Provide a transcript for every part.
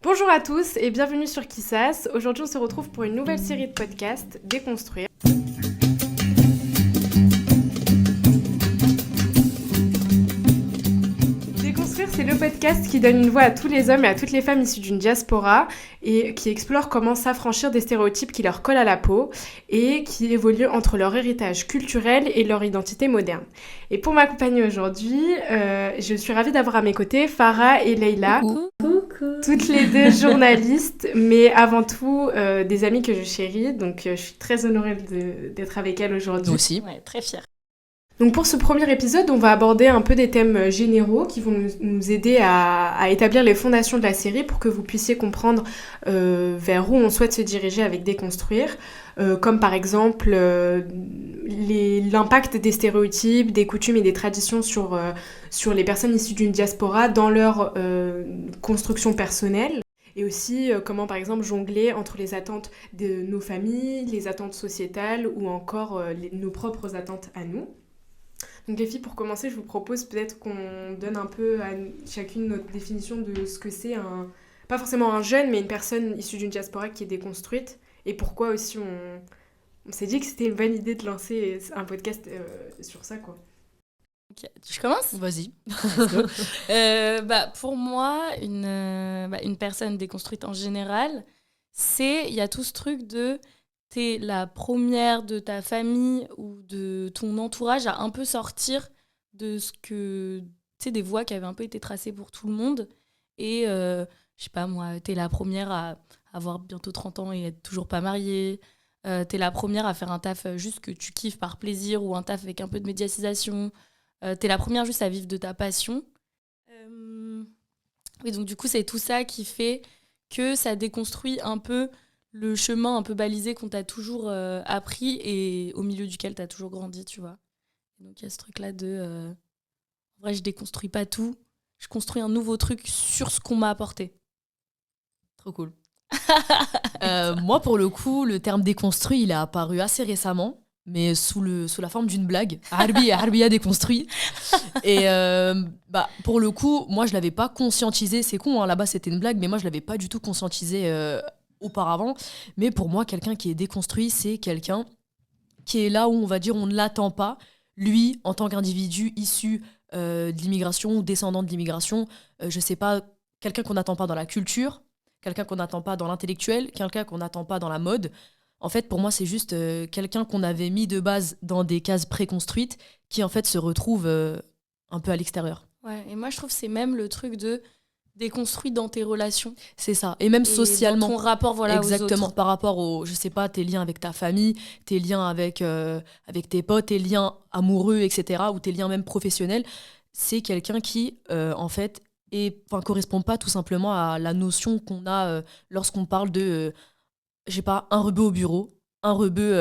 Bonjour à tous et bienvenue sur Kissas. Aujourd'hui, on se retrouve pour une nouvelle série de podcasts, Déconstruire. Déconstruire, c'est le podcast qui donne une voix à tous les hommes et à toutes les femmes issues d'une diaspora et qui explore comment s'affranchir des stéréotypes qui leur collent à la peau et qui évoluent entre leur héritage culturel et leur identité moderne. Et pour m'accompagner aujourd'hui, je suis ravie d'avoir à mes côtés Farah et Leïla. Coucou. Toutes les deux journalistes, mais avant tout des amies que je chéris, donc je suis très honorée d'être avec elles aujourd'hui. Nous aussi. Ouais, très fière. Donc pour ce premier épisode, on va aborder un peu des thèmes généraux qui vont nous aider à établir les fondations de la série pour que vous puissiez comprendre vers où on souhaite se diriger avec Déconstruire, comme par exemple l'impact des stéréotypes, des coutumes et des traditions sur les personnes issues d'une diaspora dans leur construction personnelle. Et aussi comment par exemple jongler entre les attentes de nos familles, les attentes sociétales ou encore nos propres attentes à nous. Donc les filles, pour commencer, je vous propose peut-être qu'on donne un peu à chacune notre définition de ce que c'est pas forcément un jeune, mais une personne issue d'une diaspora qui est déconstruite. Et pourquoi aussi on s'est dit que c'était une bonne idée de lancer un podcast sur ça, quoi. Okay. Je commence ? Vas-y. Pour moi, une personne déconstruite en général, il y a tout ce truc de t'es la première de ta famille ou de ton entourage à un peu sortir de ce que, tu sais, des voies qui avaient un peu été tracées pour tout le monde. Et, je sais pas moi, t'es la première à avoir bientôt 30 ans et être toujours pas mariée. T'es la première à faire un taf juste que tu kiffes par plaisir ou un taf avec un peu de médiatisation. T'es la première juste à vivre de ta passion. Et donc du coup, c'est tout ça qui fait que ça déconstruit un peu le chemin un peu balisé qu'on t'a toujours appris et au milieu duquel t'as toujours grandi, tu vois. Et donc il y a ce truc-là de... En vrai, je déconstruis pas tout. Je construis un nouveau truc sur ce qu'on m'a apporté. Trop cool. Moi, pour le coup, le terme déconstruit, il est apparu assez récemment, mais sous la forme d'une blague. Harbi a déconstruit. Et pour le coup, moi, je l'avais pas conscientisé. C'est con, hein, là-bas, c'était une blague, mais moi, je l'avais pas du tout conscientisé auparavant. Mais pour moi, quelqu'un qui est déconstruit, c'est quelqu'un qui est là où, on va dire, on ne l'attend pas. Lui, en tant qu'individu issu de l'immigration ou descendant de l'immigration, je sais pas, quelqu'un qu'on n'attend pas dans la culture, quelqu'un qu'on n'attend pas dans l'intellectuel, quelqu'un qu'on n'attend pas dans la mode. En fait, pour moi, c'est juste quelqu'un qu'on avait mis de base dans des cases préconstruites qui, en fait, se retrouve un peu à l'extérieur. Ouais, et moi, je trouve que c'est même le truc de déconstruire dans tes relations. C'est ça. Et même socialement. Dans ton rapport, voilà, exactement, aux autres. par rapport je sais pas, tes liens avec ta famille, tes liens avec tes potes, tes liens amoureux, etc., ou tes liens même professionnels. C'est quelqu'un qui, en fait, correspond pas tout simplement à la notion qu'on a lorsqu'on parle de, je sais pas, un rebeu au bureau, un rebeu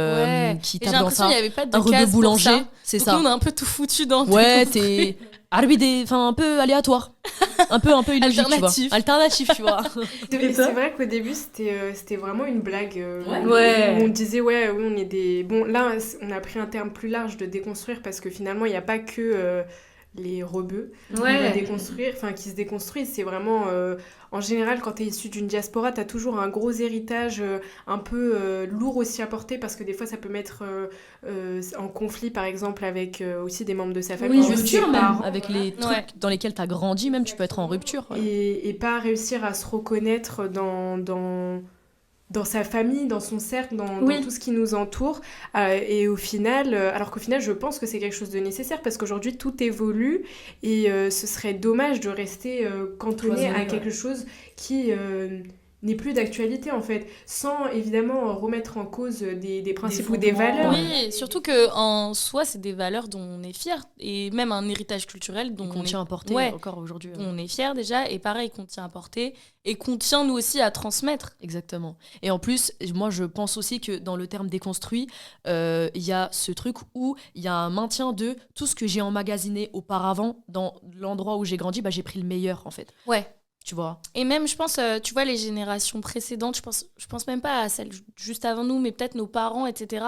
qui tape dans ça, il y avait pas de un rebeu case boulanger, pour ça. c'est donc ça. Nous, on a un peu tout foutu dans Ouais, t'es un peu aléatoire, un peu illogique, alternatif. Tu vois. Alternatif, tu vois. C'est vrai qu'au début, c'était vraiment une blague. Ouais. Où on disait, ouais, oui, on est des... Bon, là, on a pris un terme plus large de déconstruire parce que finalement, il n'y a pas que les rebeux qui se déconstruisent. C'est vraiment... en général, quand tu es issu d'une diaspora, tu as toujours un gros héritage un peu lourd aussi à porter parce que des fois, ça peut mettre en conflit, par exemple, avec aussi des membres de sa famille. Oui, rupture même. Avec les trucs dans lesquels tu as grandi, même, tu peux être en rupture. Et pas réussir à se reconnaître dans sa famille, dans son cercle, dans tout ce qui nous entoure. Et au final, alors qu'au final, je pense que c'est quelque chose de nécessaire parce qu'aujourd'hui, tout évolue et ce serait dommage de rester cantonné à quelque chose qui n'est plus d'actualité en fait, sans évidemment remettre en cause des principes ou des valeurs. Oui, surtout qu'en soi, c'est des valeurs dont on est fier et même un héritage culturel dont qu'on tient à porter encore aujourd'hui. On est fier déjà et pareil qu'on tient à porter et qu'on tient nous aussi à transmettre. Exactement. Et en plus, moi je pense aussi que dans le terme déconstruit, il y a ce truc où il y a un maintien de tout ce que j'ai emmagasiné auparavant dans l'endroit où j'ai grandi, j'ai pris le meilleur en fait. Ouais. Tu vois. Et même, je pense, tu vois, les générations précédentes, je pense même pas à celles juste avant nous, mais peut-être nos parents, etc.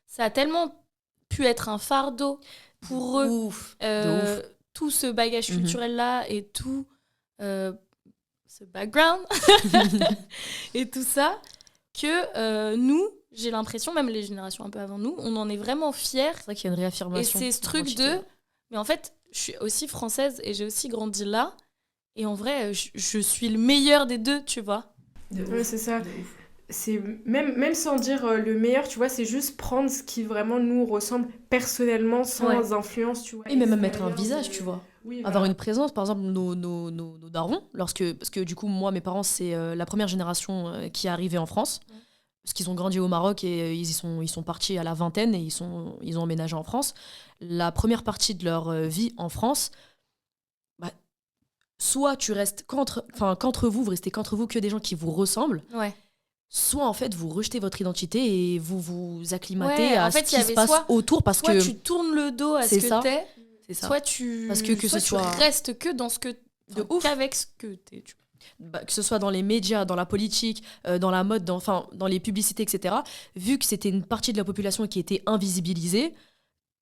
Ça a tellement pu être un fardeau pour eux. De ouf. Tout ce bagage culturel-là et tout ce background et tout ça, que nous, j'ai l'impression, même les générations un peu avant nous, on en est vraiment fiers. C'est vrai qu'il y a une réaffirmation. Et c'est ce truc de... Mais en fait, je suis aussi française et j'ai aussi grandi là. Et en vrai, je suis le meilleur des deux, tu vois. Ouais, c'est ça. C'est même sans dire le meilleur, tu vois, c'est juste prendre ce qui vraiment nous ressemble personnellement, sans influence, tu vois. Et même mettre un visage, tu vois. Oui, Avoir voilà. une présence, par exemple, nos darons, parce que du coup, moi, mes parents, c'est la première génération qui est arrivée en France. Parce qu'ils ont grandi au Maroc et ils sont partis à la vingtaine et ils ont emménagé en France. La première partie de leur vie en France, bah, soit tu restes qu'entre vous restez qu'entre vous, que des gens qui vous ressemblent. Ouais. Soit en fait vous rejetez votre identité et vous vous acclimatez en à fait, ce qui se passe autour parce soit que tu tournes le dos à ce c'est que ça. t'es, c'est ça. soit tu Parce que soit ce tu soit restes que dans ce que de ouf. qu'avec ce que t'es. Que ce soit dans les médias, dans la politique, dans la mode, dans les publicités, etc. Vu que c'était une partie de la population qui était invisibilisée,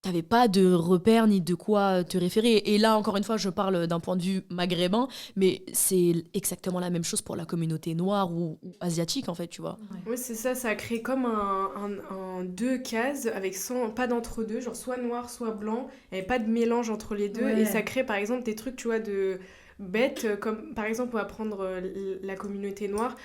t'avais pas de repères ni de quoi te référer. Et là, encore une fois, je parle d'un point de vue maghrébin, mais c'est exactement la même chose pour la communauté noire ou asiatique, en fait, tu vois. Oui, c'est ça, ça a créé comme un deux cases avec pas d'entre-deux, genre soit noir, soit blanc, il n'y avait pas de mélange entre les deux, et ça crée par exemple des trucs, tu vois, de bêtes, comme par exemple, on va prendre la communauté noire.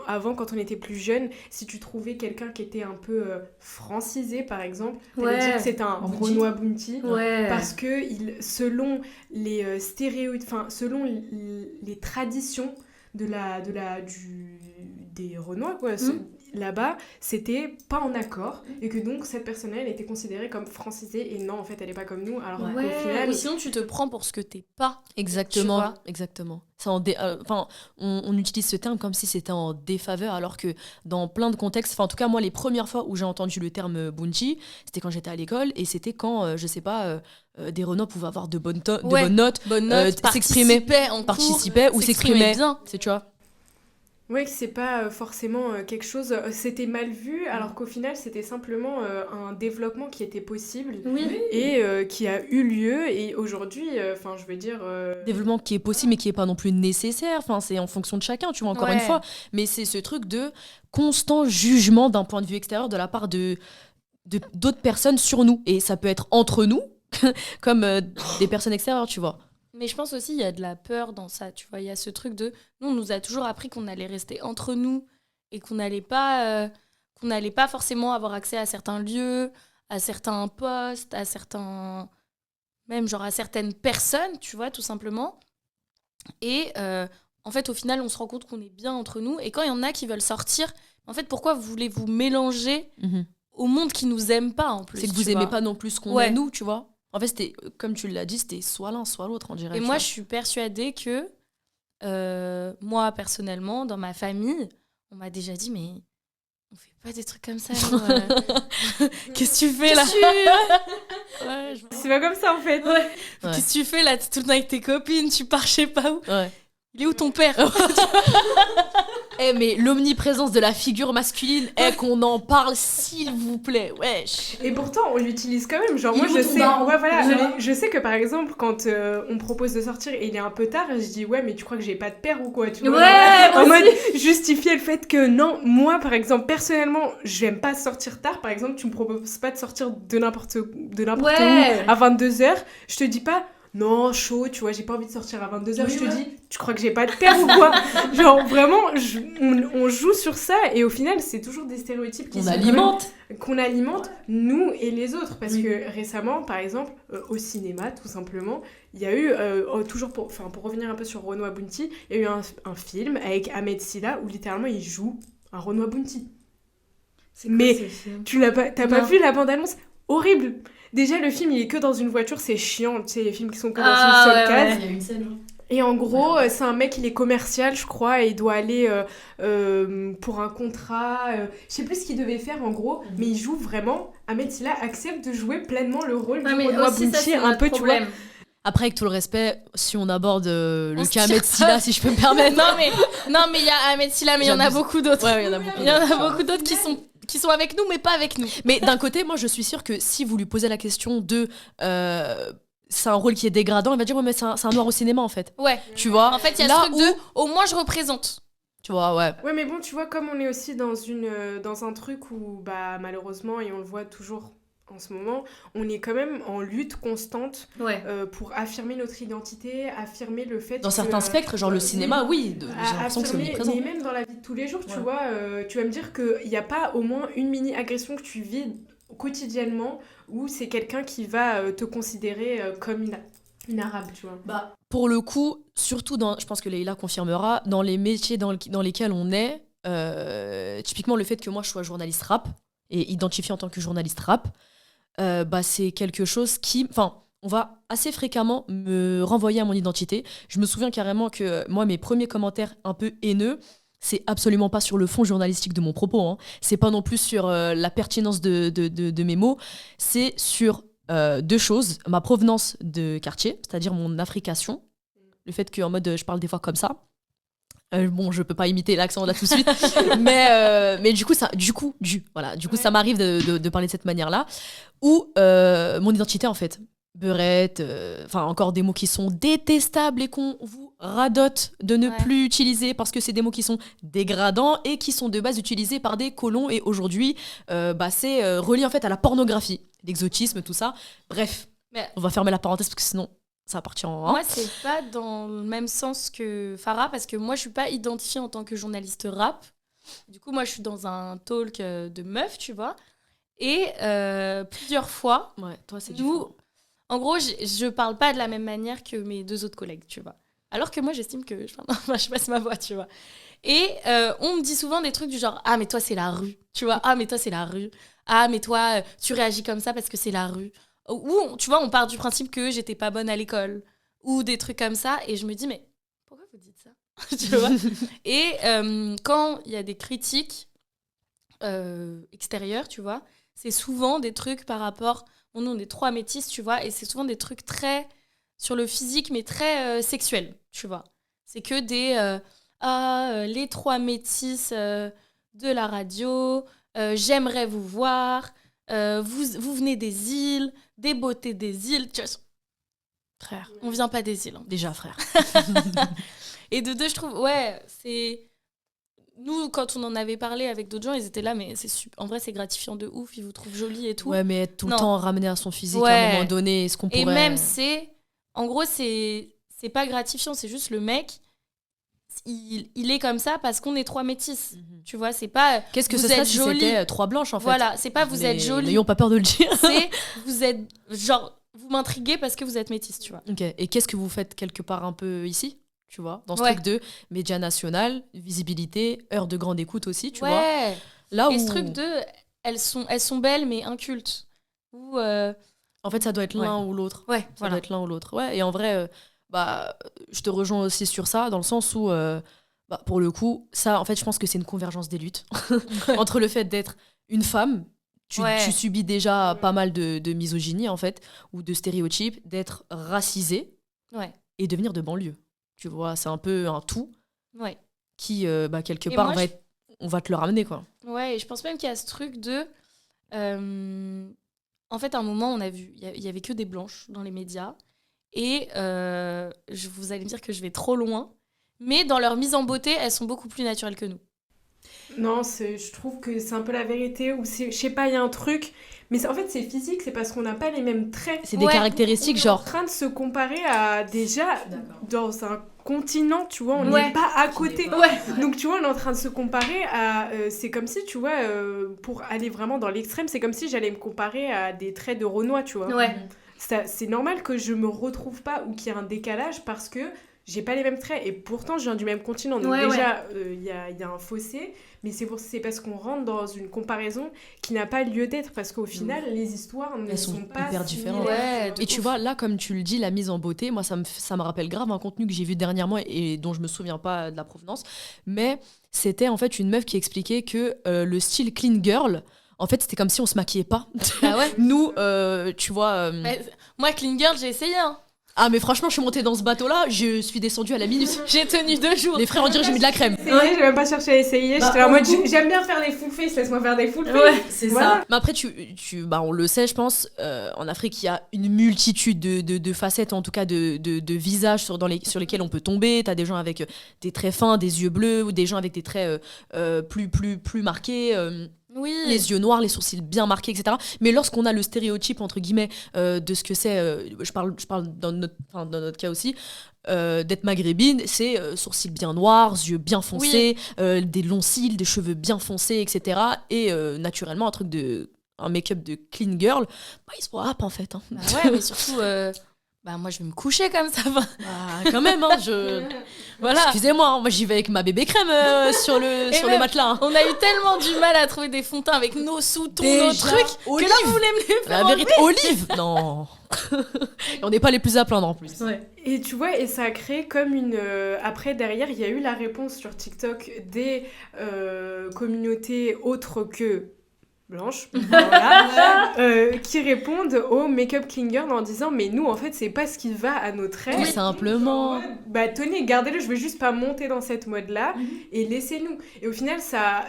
Avant, quand on était plus jeune, si tu trouvais quelqu'un qui était un peu francisé, par exemple, t'allais dire que c'était un Renoir Bounty, parce que selon les stéréotypes, enfin, selon les traditions des Renois, quoi, là-bas, c'était pas en accord, et que donc cette personne-là, elle était considérée comme francisée, et non, en fait, elle est pas comme nous, alors qu'au final... Ou sinon, tu te prends pour ce que t'es pas. Exactement. Ça on utilise ce terme comme si c'était en défaveur, alors que dans plein de contextes, en tout cas, moi, les premières fois où j'ai entendu le terme bounty, c'était quand j'étais à l'école, et c'était quand, je sais pas... des Renois pouvaient avoir de bonnes notes, s'exprimer, participaient ou s'exprimaient bien. Tu vois. Oui, que c'est pas forcément quelque chose... c'était mal vu, alors qu'au final, c'était simplement un développement qui était possible et qui a eu lieu. Et aujourd'hui, je veux dire... Développement qui est possible, mais qui est pas non plus nécessaire. C'est en fonction de chacun, tu vois, encore une fois. Mais c'est ce truc de constant jugement d'un point de vue extérieur de la part d'autres personnes sur nous. Et ça peut être entre nous, comme des personnes extérieures, tu vois. Mais je pense aussi il y a de la peur dans ça, tu vois. Il y a ce truc de... Nous, on nous a toujours appris qu'on allait rester entre nous et qu'on n'allait pas forcément avoir accès à certains lieux, à certains postes, à certains... Même genre à certaines personnes, tu vois, tout simplement. Et en fait, au final, on se rend compte qu'on est bien entre nous. Et quand il y en a qui veulent sortir, en fait, pourquoi voulez-vous mélanger au monde qui nous aime pas, en plus? C'est que vous aimez pas non plus ce qu'on est, nous, tu vois. En fait, c'était, comme tu l'as dit, c'était soit l'un, soit l'autre, on dirait. Et moi, je suis persuadée que, moi, personnellement, dans ma famille, on m'a déjà dit, mais on fait pas des trucs comme ça. Qu'est-ce que tu fais là? C'est pas comme ça, en fait. Qu'est-ce que tu fais là? T'es tout le temps avec tes copines, tu pars je sais pas où. Il est où ton père? Mais l'omniprésence de la figure masculine, qu'on en parle, s'il vous plaît, wesh. Et pourtant, on l'utilise quand même. Genre, moi, je sais que par exemple, quand on me propose de sortir et il est un peu tard, je dis mais tu crois que j'ai pas de père ou quoi, tu vois? En mode justifier le fait que non, moi, par exemple, personnellement, j'aime pas sortir tard. Par exemple, tu me proposes pas de sortir de n'importe où à 22h. Je te dis pas. Non, chaud, tu vois, j'ai pas envie de sortir à 22h. Je te dis, tu crois que j'ai pas de père ou quoi? Genre, vraiment, on joue sur ça et au final, c'est toujours des stéréotypes qu'on alimente, nous et les autres. Parce que récemment, par exemple, au cinéma, tout simplement, il y a eu, toujours pour revenir un peu sur Renoir Bounty, il y a eu un film avec Ahmed Silla où littéralement il joue un Renoir Bounty. Mais t'as pas vu la bande-annonce? Horrible! Déjà, le film, il est que dans une voiture, c'est chiant, tu sais, les films qui sont que dans une seule case. Il y a une scène, genre. Et en gros, c'est un mec, il est commercial, je crois, et il doit aller pour un contrat. Je sais plus ce qu'il devait faire, en gros, mais il joue vraiment. Ahmed Silla accepte de jouer pleinement le rôle du Renoir Bounty, un peu, tu vois. Après, avec tout le respect, si on aborde le cas Ahmed Silla, si je peux me permettre. Non, mais il y a Ahmed Silla, mais il y en a beaucoup d'autres. Ouais, il y en a beaucoup. Il y en a beaucoup d'autres qui sont avec nous, mais pas avec nous. Mais d'un côté, moi, je suis sûre que si vous lui posez la question de c'est un rôle qui est dégradant, il va dire ouais mais c'est un noir au cinéma en fait. Ouais. Tu vois. En fait, il y a là ce truc de au moins je représente. Tu vois, ouais. Ouais, mais bon, tu vois, comme on est aussi dans un truc où, bah, malheureusement, et on le voit toujours en ce moment, on est quand même en lutte constante pour affirmer notre identité, affirmer le fait Dans que, certains spectres, genre le cinéma, oui, j'ai l'impression que c'est affirmer, omniprésent. mais même dans la vie de tous les jours, tu Ouais. vois, tu vas me dire qu'il n'y a pas au moins une mini-agression que tu vis quotidiennement où c'est quelqu'un qui va te considérer comme une arabe, tu vois. Bah, pour le coup, surtout je pense que Leïla confirmera, dans les métiers dans lesquels on est, typiquement le fait que moi je sois journaliste rap et identifiée en tant que journaliste rap, bah, c'est quelque chose qui... Enfin, on va assez fréquemment me renvoyer à mon identité. Je me souviens carrément que moi, mes premiers commentaires un peu haineux, c'est absolument pas sur le fond journalistique de mon propos. Hein. C'est pas non plus sur la pertinence de mes mots. C'est sur deux choses. Ma provenance de quartier, c'est-à-dire mon affrication. Le fait qu'en mode, je parle des fois comme ça. Bon, je peux pas imiter l'accent là tout de suite, mais du coup, ça m'arrive de parler de cette manière-là. Ou mon identité, en fait. Beurette, enfin, encore des mots qui sont détestables et qu'on vous radote de ne plus utiliser parce que c'est des mots qui sont dégradants et qui sont de base utilisés par des colons. Et aujourd'hui, c'est relié en fait à la pornographie, l'exotisme, tout ça. Bref, on va fermer la parenthèse parce que sinon, ça appartient en... Moi, c'est pas dans le même sens que Farah, parce que moi, je suis pas identifiée en tant que journaliste rap. Du coup, moi, je suis dans un talk de meufs, tu vois. Et plusieurs fois, toi, c'est différent. En gros, je parle pas de la même manière que mes deux autres collègues, tu vois. Alors que moi, j'estime que je passe ma voix, tu vois. Et on me dit souvent des trucs du genre « Ah, mais toi, c'est la rue. » Tu vois ? « Ah, mais toi, c'est la rue. Ah, mais toi, tu réagis comme ça parce que c'est la rue. » Ou, tu vois, on part du principe que j'étais pas bonne à l'école. Ou des trucs comme ça. Et je me dis « Mais pourquoi vous dites ça ?» Tu vois ? Et quand il y a des critiques extérieures, tu vois, c'est souvent des trucs par rapport... Bon, nous, on est 3 métisses, tu vois, et c'est souvent des trucs très sur le physique, mais très sexuels, tu vois. C'est que des les 3 métisses de la radio, j'aimerais vous voir, vous venez des îles, des beautés des îles. Tu vois, frère, on vient pas des îles. Hein. Déjà, frère. Et de deux, je trouve, ouais, c'est... Nous, quand on en avait parlé avec d'autres gens, ils étaient là, mais en vrai, c'est gratifiant de ouf, ils vous trouvent jolie et tout. Ouais, mais être tout le temps ramené à son physique à un moment donné, est-ce qu'on pourrait... Et même, en gros, c'est pas gratifiant, c'est juste le mec, il est comme ça parce qu'on est 3 métisses. Tu vois, c'est pas... Qu'est-ce que ce serait si c'était 3 blanches, en fait. Voilà, c'est pas vous êtes jolie. N'ayons pas peur de le dire. C'est vous êtes, genre, vous m'intriguez parce que vous êtes métisse, tu vois. Ok, et qu'est-ce que vous faites quelque part un peu ici ? Tu vois, dans ce truc de médias national, visibilité, heure de grande écoute aussi, tu vois. Là et ce truc de elles sont belles mais incultes. Ou en fait, ça doit être l'un ou l'autre. Ouais, ça doit être l'un ou l'autre. Ouais, et en vrai, je te rejoins aussi sur ça, dans le sens où, pour le coup, ça, en fait, je pense que c'est une convergence des luttes entre le fait d'être une femme. Tu subis déjà pas mal de misogynie, en fait, ou de stéréotypes, d'être racisée et de venir de banlieue. Tu vois, c'est un peu un tout qui, quelque part, on va te le ramener, quoi. Ouais, et je pense même qu'il y a ce truc de... en fait, à un moment, on a vu... Il y avait que des blanches dans les médias. Et vous allez me dire que je vais trop loin. Mais dans leur mise en beauté, elles sont beaucoup plus naturelles que nous. Non, je trouve que c'est un peu la vérité. Ou je sais pas, il y a un truc... Mais en fait, c'est physique, c'est parce qu'on n'a pas les mêmes traits. C'est des caractéristiques, genre... On est en train de se comparer à déjà dans un continent, tu vois, on n'est pas à côté. Donc, tu vois, on est en train de se comparer à... c'est comme si, tu vois, pour aller vraiment dans l'extrême, c'est comme si j'allais me comparer à des traits de Renoir, tu vois. C'est normal que je me retrouve pas ou qu'il y ait un décalage parce que j'ai pas les mêmes traits et pourtant je viens du même continent. Donc déjà, il y a un fossé, mais c'est parce qu'on rentre dans une comparaison qui n'a pas lieu d'être parce qu'au final, les histoires ne sont pas hyper différentes. Et tu vois, là, comme tu le dis, la mise en beauté, moi, ça me rappelle grave un contenu que j'ai vu dernièrement et dont je me souviens pas de la provenance, mais c'était en fait une meuf qui expliquait que le style clean girl, en fait, c'était comme si on se maquillait pas. Ah ouais. Nous, tu vois... Moi, clean girl, j'ai essayé, hein. Ah, mais franchement, je suis montée dans ce bateau-là, je suis descendue à la minute. J'ai tenu 2 jours. Les frères, on dirait que j'ai mis de la crème. J'ai même pas cherché à essayer. J'étais en mode, j'aime bien faire des full face, laisse-moi faire des full face. Ouais, c'est Voilà. ça. Mais après, on le sait, je pense, en Afrique, il y a une multitude de facettes, en tout cas de visages sur lesquels on peut tomber. T'as des gens avec des traits fins, des yeux bleus, ou des gens avec des traits plus marqués. Oui. Les yeux noirs, les sourcils bien marqués, etc. Mais lorsqu'on a le stéréotype, entre guillemets, de ce que c'est, je parle dans notre cas aussi, d'être maghrébine, c'est sourcils bien noirs, yeux bien foncés, des longs cils, des cheveux bien foncés, etc. Et naturellement, un make-up de clean girl, il se voit en fait. Hein. Bah ouais, mais surtout, moi je vais me coucher comme ça. Quand même, hein, Voilà. Excusez-moi, hein, moi j'y vais avec ma bébé crème sur le matelas. Hein. On a eu tellement du mal à trouver des fonds de teint avec nos sous-tons, nos trucs, Olive. que là vous voulez me les faire La vérité, olive. Non. Et on n'est pas les plus à plaindre en plus. Ouais. Et tu vois, et ça a créé comme une... Après, derrière, il y a eu la réponse sur TikTok des communautés autres que blanches, voilà, qui répondent au make-up clean girl en disant mais nous, en fait, c'est pas ce qui va à nos traits. Tout simplement. Bah tenez, gardez-le, je veux juste pas monter dans cette mode-là et laissez-nous. Et au final, ça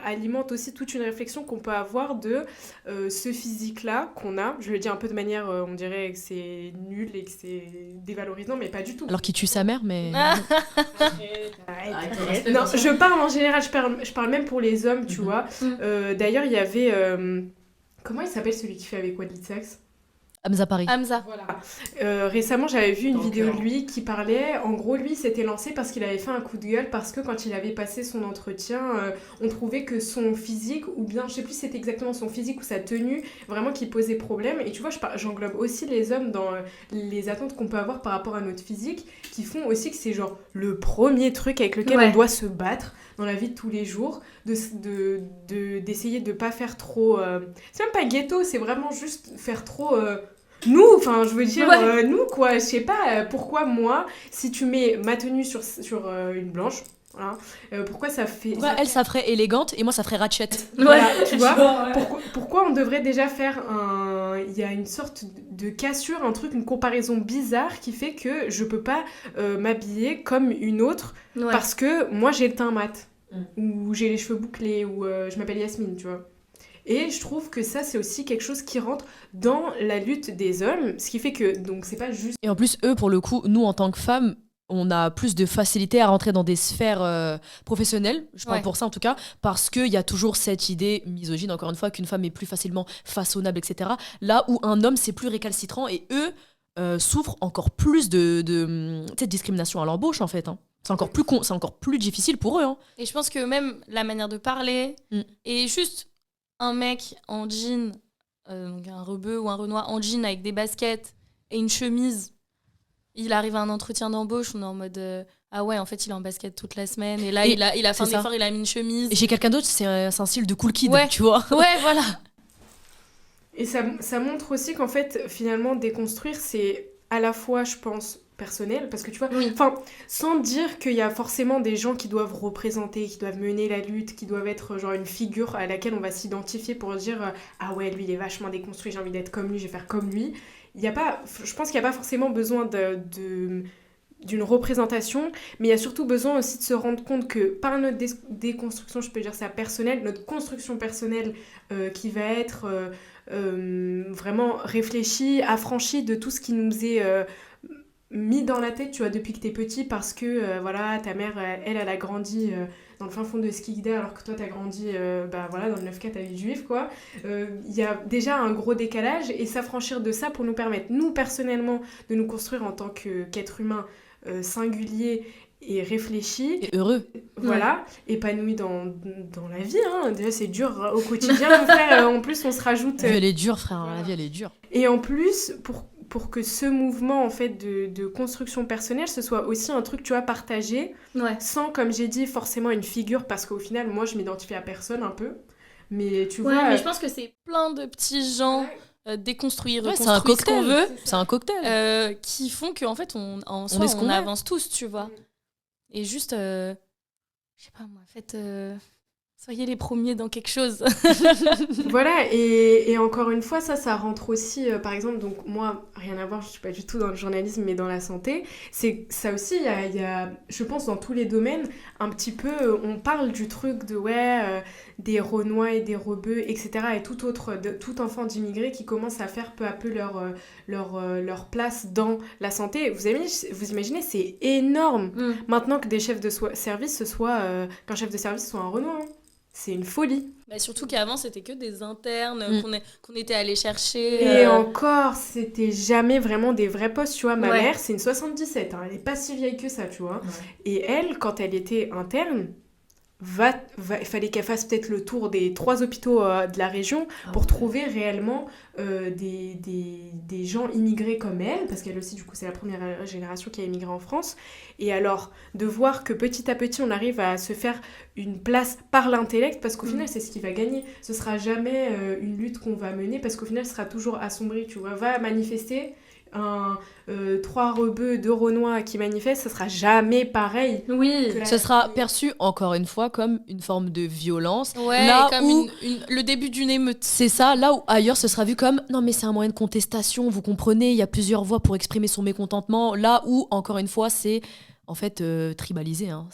alimente aussi toute une réflexion qu'on peut avoir de ce physique-là qu'on a. Je le dis un peu de manière, on dirait que c'est nul et que c'est dévalorisant, mais pas du tout. Alors qu'il tue sa mère, mais... Arrête. Non, je parle en général, je parle même pour les hommes, tu vois. D'ailleurs, il y avait... comment il s'appelle celui qui fait avec Wadid Sachs ? Hamza Paris. Hamza. Voilà. Récemment, j'avais vu une vidéo de lui qui parlait... En gros, lui, il s'était lancé parce qu'il avait fait un coup de gueule, parce que quand il avait passé son entretien, on trouvait que son physique, ou bien, je sais plus si c'était exactement son physique ou sa tenue, vraiment qui posait problème. Et tu vois, j'englobe aussi les hommes dans les attentes qu'on peut avoir par rapport à notre physique, qui font aussi que c'est genre le premier truc avec lequel on doit se battre dans la vie de tous les jours, d'essayer de pas faire trop... C'est même pas ghetto, c'est vraiment juste faire trop... nous, enfin, je veux dire, nous, quoi, je sais pas, pourquoi moi, si tu mets ma tenue sur une blanche, voilà, pourquoi ça fait... Elle, ça ferait élégante, et moi, ça ferait ratchet. Voilà, tu vois, pourquoi on devrait déjà faire il y a une sorte de cassure, un truc, une comparaison bizarre qui fait que je peux pas m'habiller comme une autre parce que moi j'ai le teint mat ou j'ai les cheveux bouclés ou je m'appelle Yasmine, tu vois. Et je trouve que ça, c'est aussi quelque chose qui rentre dans la lutte des hommes, ce qui fait que, donc, c'est pas juste... Et en plus, eux, pour le coup, nous, en tant que femmes, on a plus de facilité à rentrer dans des sphères professionnelles, je parle pour ça en tout cas, parce qu'il y a toujours cette idée misogyne, encore une fois, qu'une femme est plus facilement façonnable, etc. Là où un homme, c'est plus récalcitrant, et eux souffrent encore plus de discrimination à l'embauche, en fait. Hein. C'est encore plus difficile pour eux. Hein. Et je pense que même la manière de parler, et juste un mec en jean, donc un rebeu ou un renois en jean avec des baskets et une chemise, il arrive à un entretien d'embauche, on est en mode ah ouais, en fait il est en basket toute la semaine et là il a fait un effort, il a mis une chemise. Et chez quelqu'un d'autre, c'est un style de cool kid, tu vois. Ouais, voilà. Et ça montre aussi qu'en fait, finalement, déconstruire, c'est à la fois, je pense, personnel, parce que tu vois, sans dire qu'il y a forcément des gens qui doivent représenter, qui doivent mener la lutte, qui doivent être genre une figure à laquelle on va s'identifier pour dire ah ouais, lui il est vachement déconstruit, j'ai envie d'être comme lui, je vais faire comme lui. Je pense qu'il n'y a pas forcément besoin d'une représentation, mais il y a surtout besoin aussi de se rendre compte que par notre déconstruction, je peux dire ça personnelle, notre construction personnelle qui va être vraiment réfléchie, affranchie de tout ce qui nous est mis dans la tête, tu vois, depuis que t'es petit, parce que voilà, ta mère, elle a grandi dans le fin fond de Skikda, alors que toi t'as grandi voilà, dans le 9-4 à Villejuif, quoi. Il y a déjà un gros décalage, et s'affranchir de ça pour nous permettre, nous personnellement, de nous construire en tant qu'être humain singulier et réfléchi. Et heureux. Voilà, épanoui dans la vie. Hein. Déjà, c'est dur au quotidien, mon frère. En plus, on se rajoute... La vie, elle est dure, frère. Voilà. La vie, elle est dure. Et en plus, pour que ce mouvement, en fait, de construction personnelle, ce soit aussi un truc, tu vois, partagé, sans, comme j'ai dit, forcément une figure, parce qu'au final, moi, je m'identifie à personne, un peu. Mais tu vois... mais je pense que c'est plein de petits gens... déconstruire, c'est un cocktail, ce qu'on veut, c'est un cocktail qui font qu'en fait on avance tous, tu vois. Et juste je sais pas moi, faites Soyez les premiers dans quelque chose. Voilà, et encore une fois, ça rentre aussi, par exemple, donc moi, rien à voir, je suis pas du tout dans le journalisme, mais dans la santé, c'est ça aussi, il y a, je pense, dans tous les domaines, un petit peu, on parle du truc de, des Renois et des Rebeux, etc., et tout enfant d'immigrés qui commence à faire peu à peu leur place dans la santé. Vous imaginez, c'est énorme, maintenant que des chefs de service, qu'un chef de service soit un Renoir, hein. C'est une folie. Bah, surtout qu'avant, c'était que des internes qu'on était allé chercher. Et encore, c'était jamais vraiment des vrais postes, tu vois. Ma mère, c'est une 77, hein, elle est pas si vieille que ça, tu vois. Ouais. Et elle, quand elle était interne, il fallait qu'elle fasse peut-être le tour des 3 hôpitaux de la région pour trouver réellement des gens immigrés comme elle, parce qu'elle aussi, du coup, c'est la première génération qui a immigré en France. Et alors, de voir que petit à petit, on arrive à se faire une place par l'intellect, parce qu'au final, c'est ce qui va gagner. Ce sera jamais une lutte qu'on va mener, parce qu'au final, ce sera toujours assombri, tu vois. Va manifester... 3 Rebeux, 2 Renois qui manifestent, ça sera jamais pareil. Oui, ce sera perçu encore une fois comme une forme de violence. Ouais, là comme où le début d'une émeute. C'est ça, là où ailleurs ce sera vu comme non mais c'est un moyen de contestation, vous comprenez, il y a plusieurs voies pour exprimer son mécontentement. Là où encore une fois c'est en fait tribalisé, hein.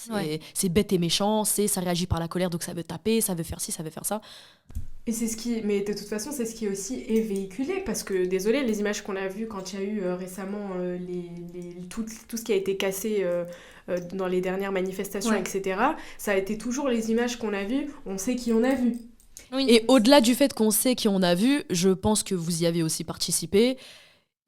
C'est bête et méchant, ça réagit par la colère donc ça veut taper, ça veut faire ci, ça veut faire ça. Et mais de toute façon, c'est ce qui aussi est véhiculé, parce que, désolé, les images qu'on a vues quand il y a eu récemment tout ce qui a été cassé dans les dernières manifestations, etc., ça a été toujours les images qu'on a vues, on sait qui on a vu. Oui. Et au-delà du fait qu'on sait qui on a vu, je pense que vous y avez aussi participé,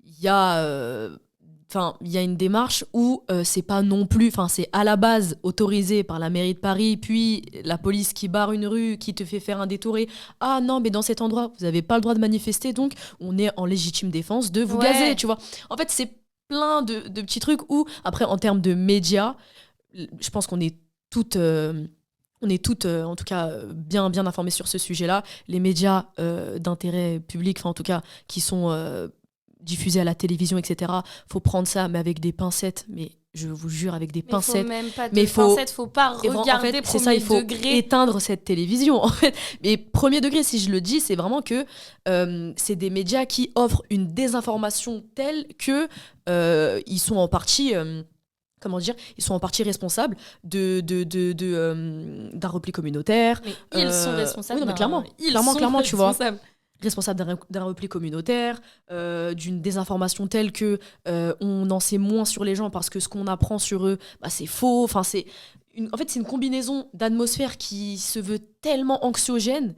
il y a une démarche où c'est pas non plus, c'est à la base autorisé par la mairie de Paris, puis la police qui barre une rue, qui te fait faire un détour et ah non, mais dans cet endroit, vous avez pas le droit de manifester, donc on est en légitime défense de vous gazer, tu vois. En fait, c'est plein de petits trucs où, après, en termes de médias, je pense qu'on est toutes... en tout cas, bien informées sur ce sujet-là. Les médias d'intérêt public, en tout cas, qui sont diffusés à la télévision, etc. Faut prendre ça, mais avec des pincettes. Mais je vous jure, avec des pincettes. Mais faut même pas de pincettes, faut pas regarder en fait, premier c'est ça, il faut degré. éteindre cette télévision. En fait. Mais premier degré, si je le dis, c'est vraiment que c'est des médias qui offrent une désinformation telle que ils sont en partie... ils sont en partie responsables d'un repli communautaire. Mais ils sont responsables. Oui, non, mais clairement, tu vois. Responsables d'un repli communautaire, d'une désinformation telle que on en sait moins sur les gens parce que ce qu'on apprend sur eux, c'est faux. En fait, c'est une combinaison d'atmosphère qui se veut tellement anxiogène,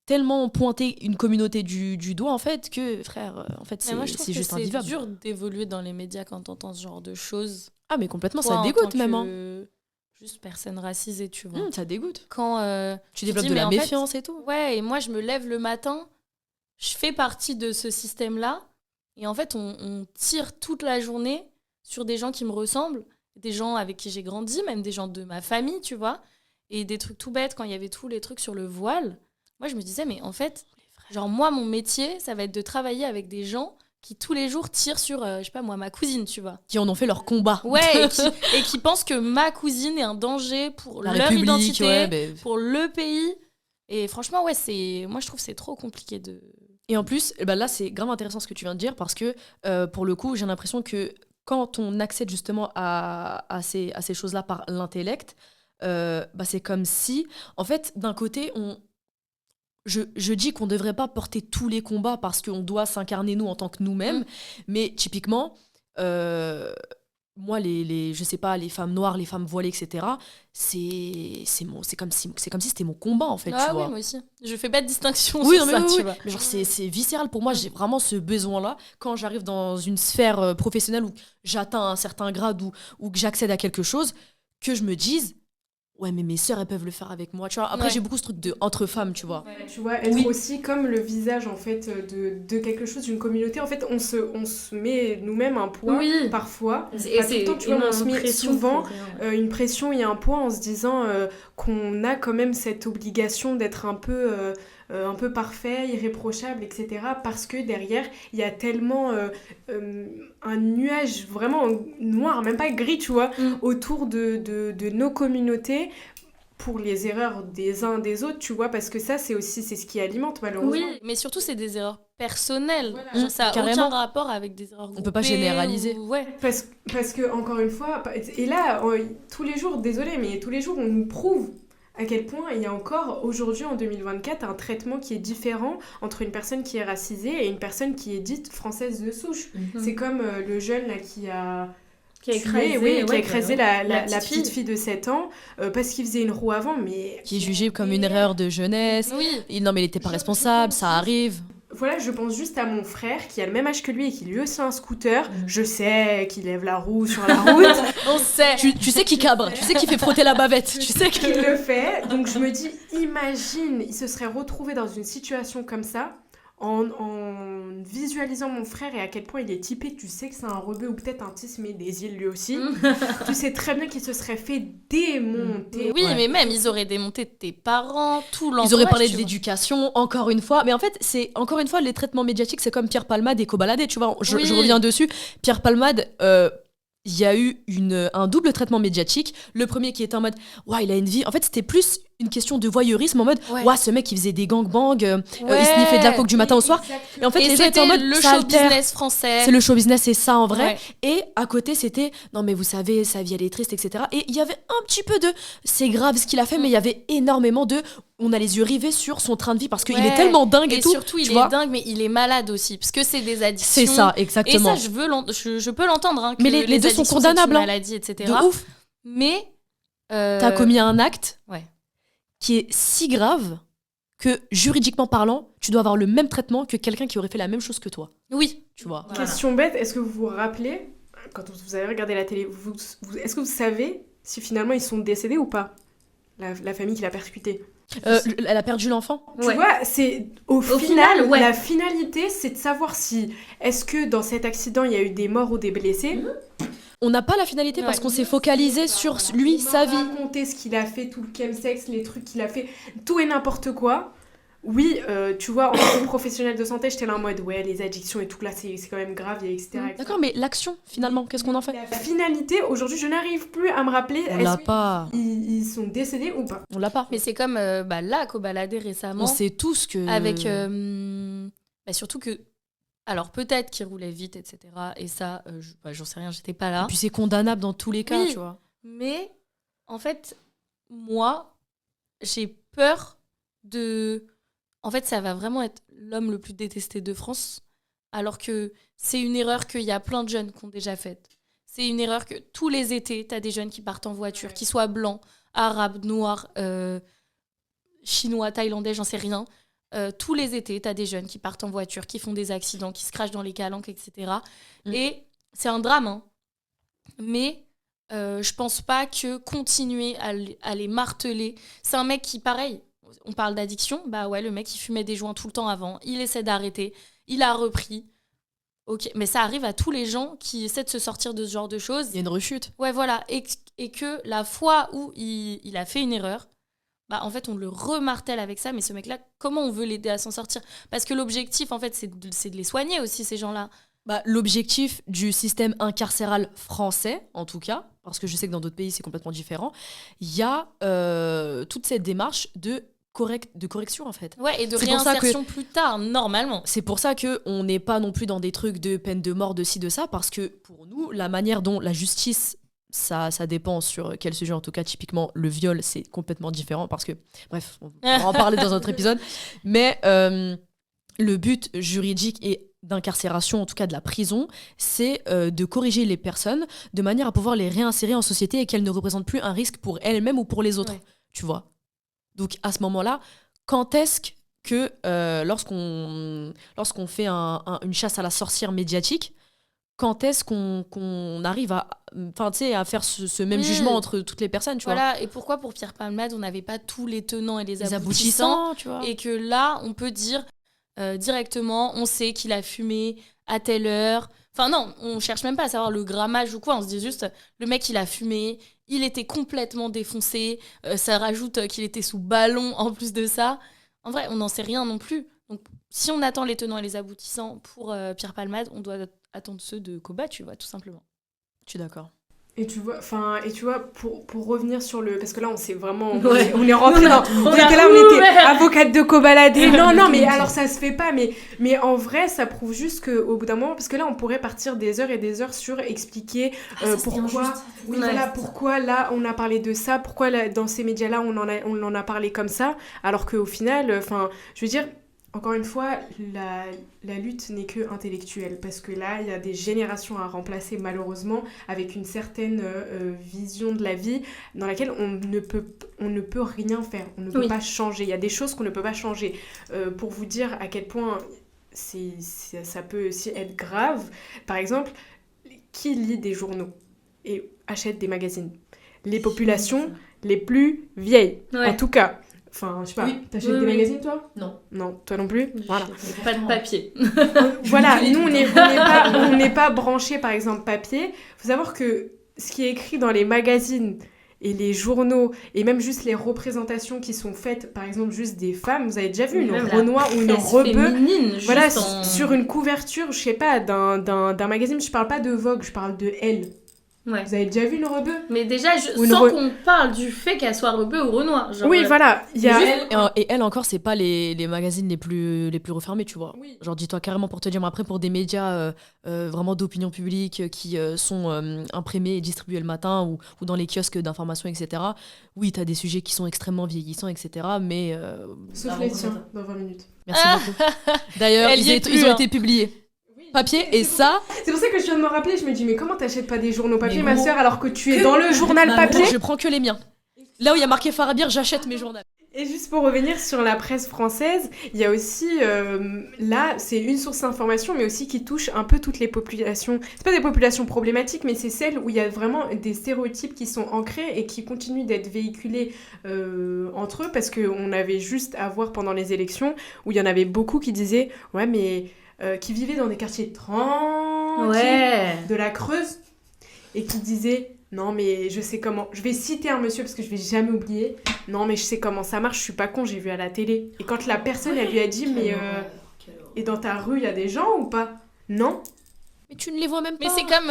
tellement pointer une communauté du doigt, en fait, que, frère, en fait, c'est juste invivable. C'est dur d'évoluer dans les médias quand t'entends ce genre de choses. Ah, mais complètement, ça dégoûte même. Juste personne racisée, tu vois. Ça dégoûte. Quand tu développes de la méfiance et tout. Ouais, et moi, je me lève le matin, je fais partie de ce système-là, et en fait, on tire toute la journée sur des gens qui me ressemblent, des gens avec qui j'ai grandi, même des gens de ma famille, tu vois, et des trucs tout bêtes, quand il y avait tous les trucs sur le voile, moi, je me disais, mais en fait, genre, moi, mon métier, ça va être de travailler avec des gens qui tous les jours tirent sur, je sais pas moi, ma cousine, tu vois. Qui en ont fait leur combat. Ouais, et qui pensent que ma cousine est un danger pour leur identité, pour le pays. Et franchement, moi je trouve que c'est trop compliqué de... Et en plus, là, c'est grave intéressant ce que tu viens de dire, parce que, pour le coup, j'ai l'impression que quand on accède justement à ces choses-là par l'intellect, c'est comme si, en fait, d'un côté, je dis qu'on ne devrait pas porter tous les combats parce qu'on doit s'incarner nous en tant que nous-mêmes, mais typiquement, moi, je sais pas, les femmes noires, les femmes voilées, etc., c'est comme si c'était mon combat, en fait, tu vois. Oui, moi aussi. Je fais pas de distinction sur ça, tu vois. Mais genre, c'est viscéral pour moi, j'ai vraiment ce besoin-là, quand j'arrive dans une sphère professionnelle où j'atteins un certain grade ou que j'accède à quelque chose, que je me dise... Ouais, mais mes sœurs, elles peuvent le faire avec moi, tu vois. Après, j'ai beaucoup ce truc entre femmes, tu vois. Ouais, tu vois, être aussi comme le visage, en fait, de quelque chose, d'une communauté. En fait, on se met nous-mêmes un poids, parfois. Et tout le temps, tu vois, on se met souvent une pression et un poids en se disant qu'on a quand même cette obligation d'être un peu parfait, irréprochable, etc. Parce que derrière, il y a tellement un nuage vraiment noir, même pas gris, tu vois, autour de nos communautés, pour les erreurs des uns des autres, tu vois, parce que ça, c'est ce qui alimente, malheureusement. Oui, mais surtout, c'est des erreurs personnelles. Voilà. Genre, ça n'a Carrément. aucun rapport avec des erreurs groupées. On peut pas généraliser. Ouais. Parce que, encore une fois, et là, tous les jours, désolé, mais tous les jours, on nous prouve à quel point il y a encore, aujourd'hui, en 2024, un traitement qui est différent entre une personne qui est racisée et une personne qui est dite française de souche. C'est comme le jeune là qui a écrasé la petite fille de 7 ans parce qu'il faisait une roue avant, mais... Qui est jugé comme une erreur de jeunesse. Oui. Non, mais il était pas responsable, ça arrive. Voilà, je pense juste à mon frère qui a le même âge que lui et qui lui aussi a un scooter. Je sais qu'il lève la roue sur la route. On sait. Tu sais qu'il cabre, tu sais qu'il fait frotter la bavette, tu sais qu'il le fait. Donc je me dis, imagine, il se serait retrouvé dans une situation comme ça. En visualisant mon frère et à quel point il est typé, tu sais que c'est un rebeu ou peut-être un tis, mais des îles lui aussi. Tu sais très bien qu'il se serait fait démonter. Oui, mais même, ils auraient démonté tes parents, tout l'entourage. Ils auraient parlé de l'éducation, encore une fois. Mais en fait, encore une fois, les traitements médiatiques, c'est comme Pierre Palmade et Kobalade, tu vois. Je reviens dessus. Pierre Palmade... il y a eu un double traitement médiatique. Le premier qui était en mode « Ouais, il a une vie ». En fait, c'était plus une question de voyeurisme en mode « Ouais, ce mec, il faisait des gangbangs, il sniffait de la coke du matin au soir. » Et en fait, les gens étaient en mode « le ça show altère. business français. C'est le show business, c'est ça en vrai. Ouais. » Et à côté, c'était « Non, mais vous savez, sa vie, elle est triste, etc. » Et il y avait un petit peu de « C'est grave ce qu'il a fait, mais il y avait énormément de... » On a les yeux rivés sur son train de vie parce qu'il est tellement dingue et tout. Et surtout, il est dingue, mais il est malade aussi. Parce que c'est des addictions. C'est ça, exactement. Et ça, je peux l'entendre. Hein, mais les deux sont condamnables. C'est une maladie, etc. De ouf. Mais... T'as commis un acte ouais. qui est si grave que, juridiquement parlant, tu dois avoir le même traitement que quelqu'un qui aurait fait la même chose que toi. Oui. Tu vois. Question bête, est-ce que vous vous rappelez, quand vous avez regardé la télé, est-ce que vous savez si finalement ils sont décédés ou pas, la famille qui l'a percuté? Elle a perdu l'enfant. Tu vois, c'est au final, la finalité, c'est de savoir si est-ce que dans cet accident il y a eu des morts ou des blessés. On n'a pas la finalité parce qu'on s'est focalisé sur lui, sa vie. Raconter ce qu'il a fait, tout le chemsex, les trucs qu'il a fait, tout et n'importe quoi. Oui, tu vois, en tant que professionnel de santé, j'étais là en mode ouais, les addictions et tout là, c'est quand même grave, etc. D'accord, mais l'action, finalement, qu'est-ce qu'on en fait? La finalité, aujourd'hui, je n'arrive plus à me rappeler. On l'a pas. Ils sont décédés ou pas? On l'a pas. Mais c'est comme là, Kobalade récemment. On sait tous que. Avec. Surtout que. Alors peut-être qu'il roulait vite, etc. Et ça, j'en sais rien, j'étais pas là. Et puis c'est condamnable dans tous les cas, tu vois. Mais en fait, moi, j'ai peur de. En fait, ça va vraiment être l'homme le plus détesté de France, alors que c'est une erreur qu'il y a plein de jeunes qui ont déjà faite. C'est une erreur que tous les étés, t'as des jeunes qui partent en voiture, qu'ils soient blancs, arabes, noirs, chinois, thaïlandais, j'en sais rien. Tous les étés, t'as des jeunes qui partent en voiture, qui font des accidents, qui se crachent dans les calanques, etc. Et c'est un drame, hein. Mais je pense pas que continuer à les marteler... C'est un mec qui, pareil, on parle d'addiction, bah ouais, le mec, il fumait des joints tout le temps avant, il essaie d'arrêter, il a repris. Ok, mais ça arrive à tous les gens qui essaient de se sortir de ce genre de choses. Il y a une rechute. Ouais, voilà. Et que la fois où il a fait une erreur, bah en fait, on le remartèle avec ça. Mais ce mec-là, comment on veut l'aider à s'en sortir? Parce que l'objectif, en fait, c'est de les soigner aussi, ces gens-là. Bah, l'objectif du système incarcéral français, en tout cas, parce que je sais que dans d'autres pays, c'est complètement différent, il y a toute cette démarche de correction, en fait. Ouais, et de réinsertion plus tard, normalement. C'est pour ça qu'on n'est pas non plus dans des trucs de peine de mort, de ci, de ça, parce que pour nous, la manière dont la justice, ça dépend sur quel sujet, en tout cas, typiquement, le viol, c'est complètement différent, parce que, bref, on va en parler dans un autre épisode, mais le but juridique et d'incarcération, en tout cas de la prison, c'est de corriger les personnes de manière à pouvoir les réinsérer en société et qu'elles ne représentent plus un risque pour elles-mêmes ou pour les autres, tu vois. Donc à ce moment-là, quand est-ce que lorsqu'on fait une chasse à la sorcière médiatique, quand est-ce qu'on arrive à faire ce même jugement entre toutes les personnes, tu vois? Voilà, et pourquoi pour Pierre Palmade, on n'avait pas tous les tenants et les aboutissants, tu vois? Et que là, on peut dire directement, on sait qu'il a fumé à telle heure. Enfin non, on cherche même pas à savoir le grammage ou quoi, on se dit juste, le mec, il a fumé, il était complètement défoncé, ça rajoute qu'il était sous ballon en plus de ça. En vrai, on n'en sait rien non plus. Donc, si on attend les tenants et les aboutissants pour Pierre Palmade, on doit attendre ceux de Koba, tu vois, tout simplement. Je suis d'accord. Et tu vois, pour revenir sur le... Parce que là, on s'est vraiment... Ouais. On est rentré dans... On était avocate de cobaladé. Non, mais alors ça se fait pas. Mais en vrai, ça prouve juste qu'au bout d'un moment... Parce que là, on pourrait partir des heures et des heures sur expliquer pourquoi... Oui, voilà, pourquoi là, on a parlé de ça. Pourquoi là, dans ces médias-là, on en a parlé comme ça. Alors qu'au final, je veux dire... Encore une fois, la lutte n'est que intellectuelle, parce que là, il y a des générations à remplacer malheureusement avec une certaine vision de la vie dans laquelle on ne peut rien faire, on ne peut pas changer. Il y a des choses qu'on ne peut pas changer. Pour vous dire à quel point ça peut aussi être grave, par exemple, qui lit des journaux et achète des magazines? Les populations les plus vieilles, en tout cas. Enfin, je sais pas, t'achètes des magazines, toi? Non. Non, toi non plus? Voilà. Pas de papier. Voilà, nous, on n'est pas branchés, par exemple, papier. Faut savoir que ce qui est écrit dans les magazines et les journaux, et même juste les représentations qui sont faites, par exemple, juste des femmes, vous avez déjà vu une Renoir ou une Rebeu, voilà, sur une couverture, je sais pas, d'un magazine, je parle pas de Vogue, je parle de Elle. Ouais. Vous avez déjà vu une Rebeu? Mais déjà, sans qu'on parle du fait qu'elle soit Rebeu ou Renoir. Genre, oui, voilà. Il y a... Et Elle encore, c'est pas les magazines les plus refermés, tu vois. Oui. Genre, dis-toi carrément pour te dire, mais après, pour des médias vraiment d'opinion publique qui sont imprimés et distribués le matin ou dans les kiosques d'information, etc. Oui, t'as des sujets qui sont extrêmement vieillissants, etc. Mais... Sauf les tiens, dans 20 minutes. Merci beaucoup. D'ailleurs, ils ont été publiés. Papier et ça. C'est pour ça que je viens de me rappeler, je me dis mais comment t'achètes pas des journaux papier, ma sœur, alors que tu es dans le journal papier? Je prends que les miens. Là où il y a marqué Farabir, j'achète mes journaux. Et juste pour revenir sur la presse française, il y a aussi, là, c'est une source d'information, mais aussi qui touche un peu toutes les populations. C'est pas des populations problématiques, mais c'est celles où il y a vraiment des stéréotypes qui sont ancrés et qui continuent d'être véhiculés entre eux, parce qu'on avait juste à voir pendant les élections, où il y en avait beaucoup qui disaient « Ouais, mais... » qui vivaient dans des quartiers tranquilles de la Creuse et qui disaient non mais je sais comment, je vais citer un monsieur parce que je vais jamais oublier, non mais je sais comment ça marche, je suis pas con, j'ai vu à la télé. Et quand la personne elle lui a dit mais et dans ta rue il y a des gens ou pas? Non. Mais tu ne les vois même pas. Mais c'est comme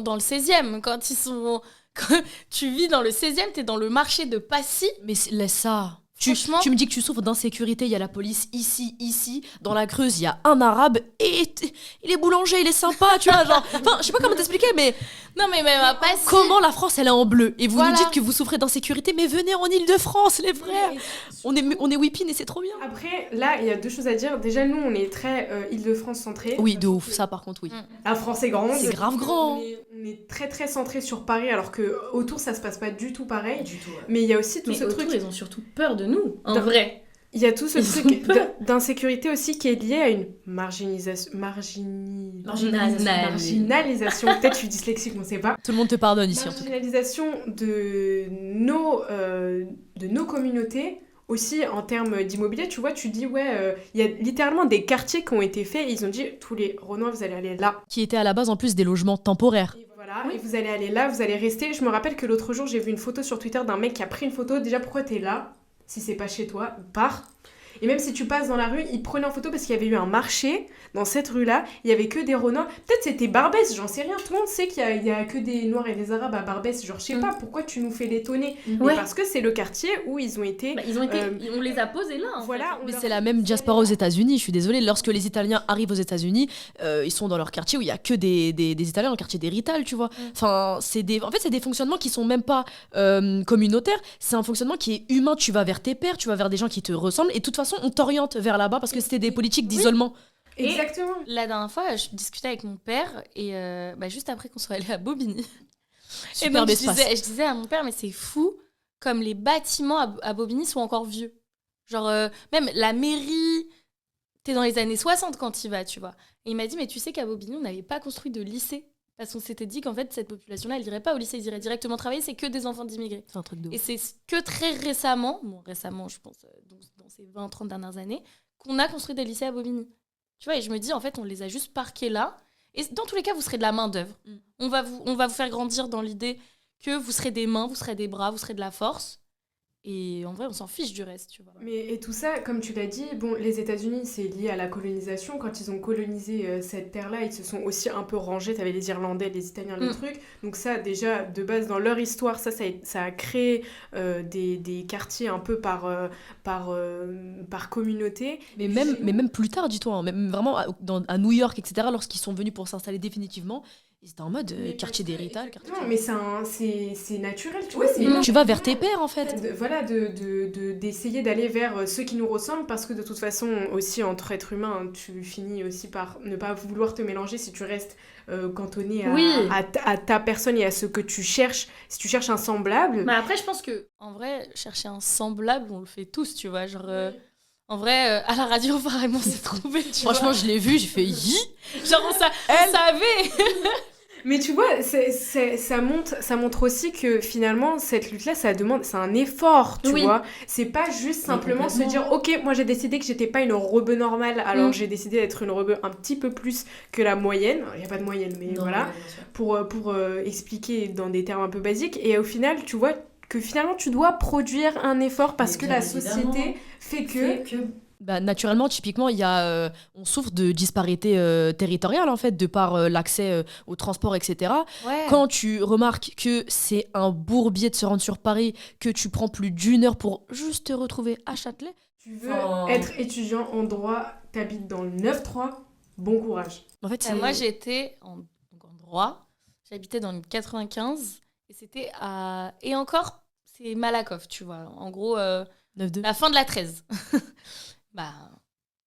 dans le 16e, quand ils sont... Quand tu vis dans le 16e, t'es dans le marché de Passy. Mais laisse ça. Tu me dis que tu souffres d'insécurité, il y a la police ici, dans la Creuse, il y a un arabe et il est boulanger, il est sympa, tu vois, genre... Enfin, je sais pas comment t'expliquer, mais... Non, mais même à Passy... Comment la France, elle est en bleu? Et vous nous dites que vous souffrez d'insécurité, mais venez en Île-de-France, les frères. On est whippin' et c'est trop bien. Après, là, il y a deux choses à dire. Déjà, nous, on est très Île-de-France centré. Oui, de ouf, ça par contre, oui. La France est grande. C'est grave grand. On est très très centré sur Paris, alors que autour ça se passe pas du tout pareil. Mais il y a aussi tout ce truc... ils ont surtout peur de nous, en vrai. Il y a tout ce truc d'insécurité aussi qui est lié à une marginalisation. Peut-être je suis dyslexique, on sait pas. Tout le monde te pardonne ici en tout cas. Marginalisation de nos communautés. Aussi en termes d'immobilier, tu vois, tu dis il y a littéralement des quartiers qui ont été faits, ils ont dit tous les Renois vous allez aller là. Qui étaient à la base en plus des logements temporaires. Et voilà, et vous allez aller là, vous allez rester. Je me rappelle que l'autre jour j'ai vu une photo sur Twitter d'un mec qui a pris une photo. Déjà pourquoi t'es là? Si c'est pas chez toi, pars. Et même si tu passes dans la rue, il prenait en photo parce qu'il y avait eu un marché dans cette rue-là. Il y avait que des Renois. Peut-être c'était Barbès, j'en sais rien. Tout le monde sait qu'il y a que des Noirs et des Arabes à Barbès. Genre, je sais pas pourquoi tu nous fais l'étonner. Mais parce que c'est le quartier où ils ont été. On les a posés là. Voilà. Mais c'est la même diaspora aux États-Unis. Je suis désolée. Lorsque les Italiens arrivent aux États-Unis, ils sont dans leur quartier où il y a que des Italiens, le quartier des Rital, tu vois. Enfin, c'est des fonctionnements qui sont même pas communautaires. C'est un fonctionnement qui est humain. Tu vas vers tes pairs, tu vas vers des gens qui te ressemblent. Et de toute façon, on t'oriente vers là-bas parce que c'était des politiques d'isolement. Exactement. Et la dernière fois, je discutais avec mon père et juste après qu'on soit allé à Bobigny. Et donc je disais à mon père, mais c'est fou comme les bâtiments à Bobigny sont encore vieux. Genre, même la mairie, t'es dans les années 60 quand tu y vas, tu vois. Et il m'a dit, mais tu sais qu'à Bobigny, on n'avait pas construit de lycée. Parce qu'on s'était dit qu'en fait, cette population-là, elle irait pas au lycée, ils iraient directement travailler, c'est que des enfants d'immigrés. C'est un truc de ouf. Et c'est que très récemment, je pense, dans ces 20-30 dernières années, qu'on a construit des lycées à Bobigny. Tu vois, et je me dis, en fait, on les a juste parqués là. Et dans tous les cas, vous serez de la main-d'œuvre. On va vous faire grandir dans l'idée que vous serez des mains, vous serez des bras, vous serez de la force. Et en vrai, on s'en fiche du reste, tu vois. Mais et tout ça, comme tu l'as dit, bon, les États-Unis, c'est lié à la colonisation. Quand ils ont colonisé cette terre-là, ils se sont aussi un peu rangés. T'avais les Irlandais, les Italiens, le truc. Donc ça, déjà, de base, dans leur histoire, ça a créé des quartiers un peu par communauté. Mais même plus tard, dis-toi, hein, même vraiment à New York, etc., lorsqu'ils sont venus pour s'installer définitivement, ils étaient en mode quartier d'héritage. Non, mais c'est naturel, tu vois. Tu vas vers tes pairs, en fait. Voilà, d'essayer d'aller vers ceux qui nous ressemblent, parce que de toute façon, aussi entre êtres humains, tu finis aussi par ne pas vouloir te mélanger si tu restes cantonné à ta personne et à ce que tu cherches. Si tu cherches un semblable. Mais après, je pense que, en vrai, chercher un semblable, on le fait tous, tu vois. Genre, en vrai, à la radio, apparemment, c'est trouvé, tu Franchement, vois. je l'ai vu, j'ai fait yi. Genre, on savait. Mais tu vois, ça montre aussi que finalement, cette lutte-là, c'est un effort, tu vois. C'est pas juste simplement se dire, ok, moi j'ai décidé que j'étais pas une rebeu normale, alors j'ai décidé d'être une rebeu un petit peu plus que la moyenne. Il n'y a pas de moyenne, mais voilà. Pour expliquer dans des termes un peu basiques. Et au final, tu vois que finalement, tu dois produire un effort parce que la société fait que... Bah, naturellement, typiquement, on souffre de disparité territoriale, en fait, de par l'accès au transport, etc. Ouais. Quand tu remarques que c'est un bourbier de se rendre sur Paris, que tu prends plus d'1 heure pour juste te retrouver à Châtelet. Tu veux être étudiant en droit, t'habites dans le 9-3, bon courage. En fait, Moi, j'étais en droit, j'habitais dans le 95, et c'était à... Et encore, c'est Malakoff, tu vois. En gros, 9-2. la fin de la 13. Bah,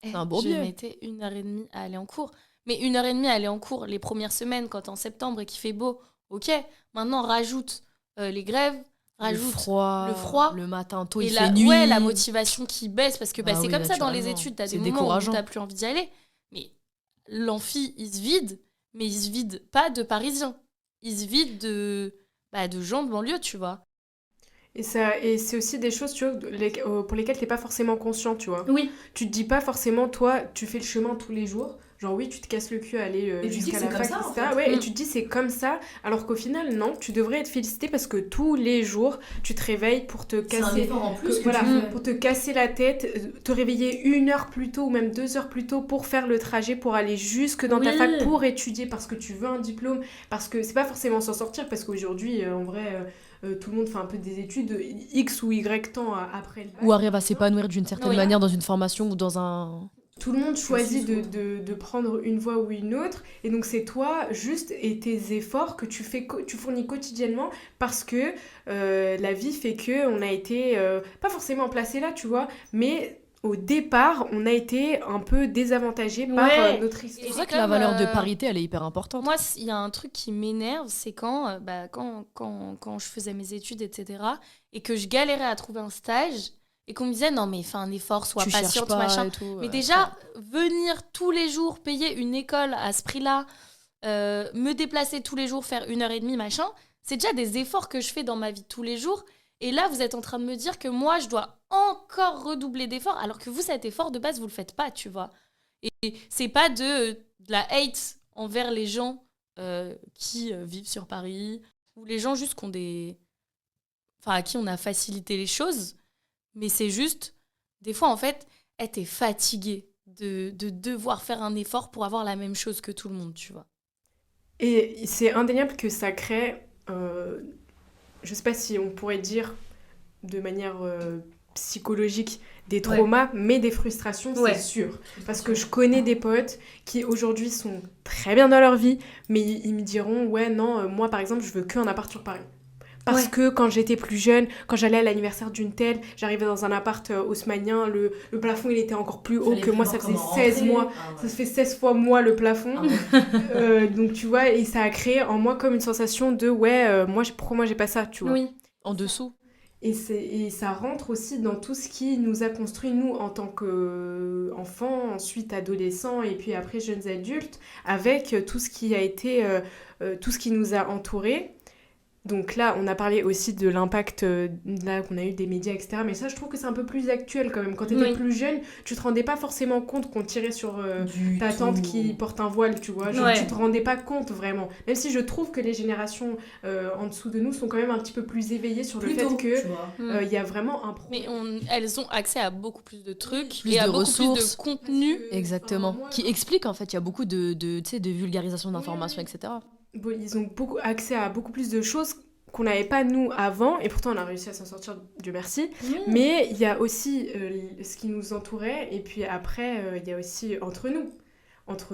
un bourbier. Je mettais 1h30 à aller en cours. Mais 1h30 à aller en cours les premières semaines, quand t'es en septembre et qu'il fait beau, ok. Maintenant, rajoute les grèves, rajoute le froid, le matin tôt, il et fait nuit. Ouais, la motivation qui baisse, parce que c'est oui, comme ça dans les études. T'as des moments où t'as plus envie d'y aller. Mais l'amphi, il se vide, mais il se vide pas de Parisiens. Il se vide de gens de banlieue, tu vois. Et c'est aussi des choses, tu vois, pour lesquelles t'es pas forcément conscient, tu vois. Oui. Tu te dis pas forcément, toi, tu fais le chemin tous les jours. Genre oui, tu te casses le cul à aller jusqu'à la fac, etc. En fait. Ouais, et tu te dis c'est comme ça, alors qu'au final, non, tu devrais être félicité parce que tous les jours, tu te réveilles pour te casser... C'est un effort en plus pour te casser la tête, te réveiller 1 heure plus tôt ou même 2 heures plus tôt pour faire le trajet, pour aller jusque dans ta fac, pour étudier parce que tu veux un diplôme, parce que c'est pas forcément s'en sortir, parce qu'aujourd'hui, en vrai... tout le monde fait un peu des études X ou Y temps après le bac. Ou arrive à s'épanouir d'une certaine manière dans une formation ou dans un... Tout le monde choisit de prendre une voie ou une autre, et donc c'est toi juste et tes efforts que tu fournis quotidiennement parce que la vie fait que on a été pas forcément placé là, tu vois, mais au départ, on a été un peu désavantagé par notre histoire. C'est vrai que la valeur de parité, elle est hyper importante. Moi, il y a un truc qui m'énerve, c'est quand je faisais mes études, etc., et que je galérais à trouver un stage, et qu'on me disait, non, mais fais un effort, sois patiente, machin. Mais déjà, venir tous les jours, payer une école à ce prix-là, me déplacer tous les jours, faire 1h30, machin, c'est déjà des efforts que je fais dans ma vie de tous les jours. Et là, vous êtes en train de me dire que moi, je dois encore redoubler d'efforts, alors que vous, cet effort, de base, vous le faites pas, tu vois. Et c'est pas de la hate envers les gens qui vivent sur Paris, ou les gens juste qui ont à qui on a facilité les choses. Mais c'est juste, des fois, en fait, t'es fatigué de devoir faire un effort pour avoir la même chose que tout le monde, tu vois. Et c'est indéniable que ça crée, je sais pas si on pourrait dire de manière psychologique, des traumas, mais des frustrations, c'est sûr. Parce que je connais des potes qui aujourd'hui sont très bien dans leur vie, mais ils me diront, ouais, non, moi par exemple, je veux qu'un appart sur Paris. Parce que quand j'étais plus jeune, quand j'allais à l'anniversaire d'une telle, j'arrivais dans un appart haussmannien, le plafond il était encore plus haut que moi, ça faisait 16 mois. Ça se fait 16 fois moi le plafond. Donc tu vois, et ça a créé en moi comme une sensation de pourquoi moi j'ai pas ça, tu vois. Oui. En dessous. Et ça rentre aussi dans tout ce qui nous a construit, nous, en tant qu'enfants, ensuite adolescents, et puis après jeunes adultes, avec tout ce qui a été, tout ce qui nous a entourés. Donc là, on a parlé aussi de l'impact là, qu'on a eu des médias, etc. Mais ça, je trouve que c'est un peu plus actuel quand même. Quand t'étais plus jeune, tu te rendais pas forcément compte qu'on tirait sur ta tante qui porte un voile, tu vois. Tu te rendais pas compte vraiment. Même si je trouve que les générations en dessous de nous sont quand même un petit peu plus éveillées sur le fait que y a vraiment un problème. Mais elles ont accès à beaucoup plus de trucs plus et à de beaucoup ressources. plus de contenu. Exactement. Qui explique en fait, il y a beaucoup de vulgarisation d'informations, etc. Bon, ils ont accès à beaucoup plus de choses qu'on n'avait pas nous avant, et pourtant on a réussi à s'en sortir, Dieu merci. Mais il y a aussi ce qui nous entourait, et puis après il y a aussi entre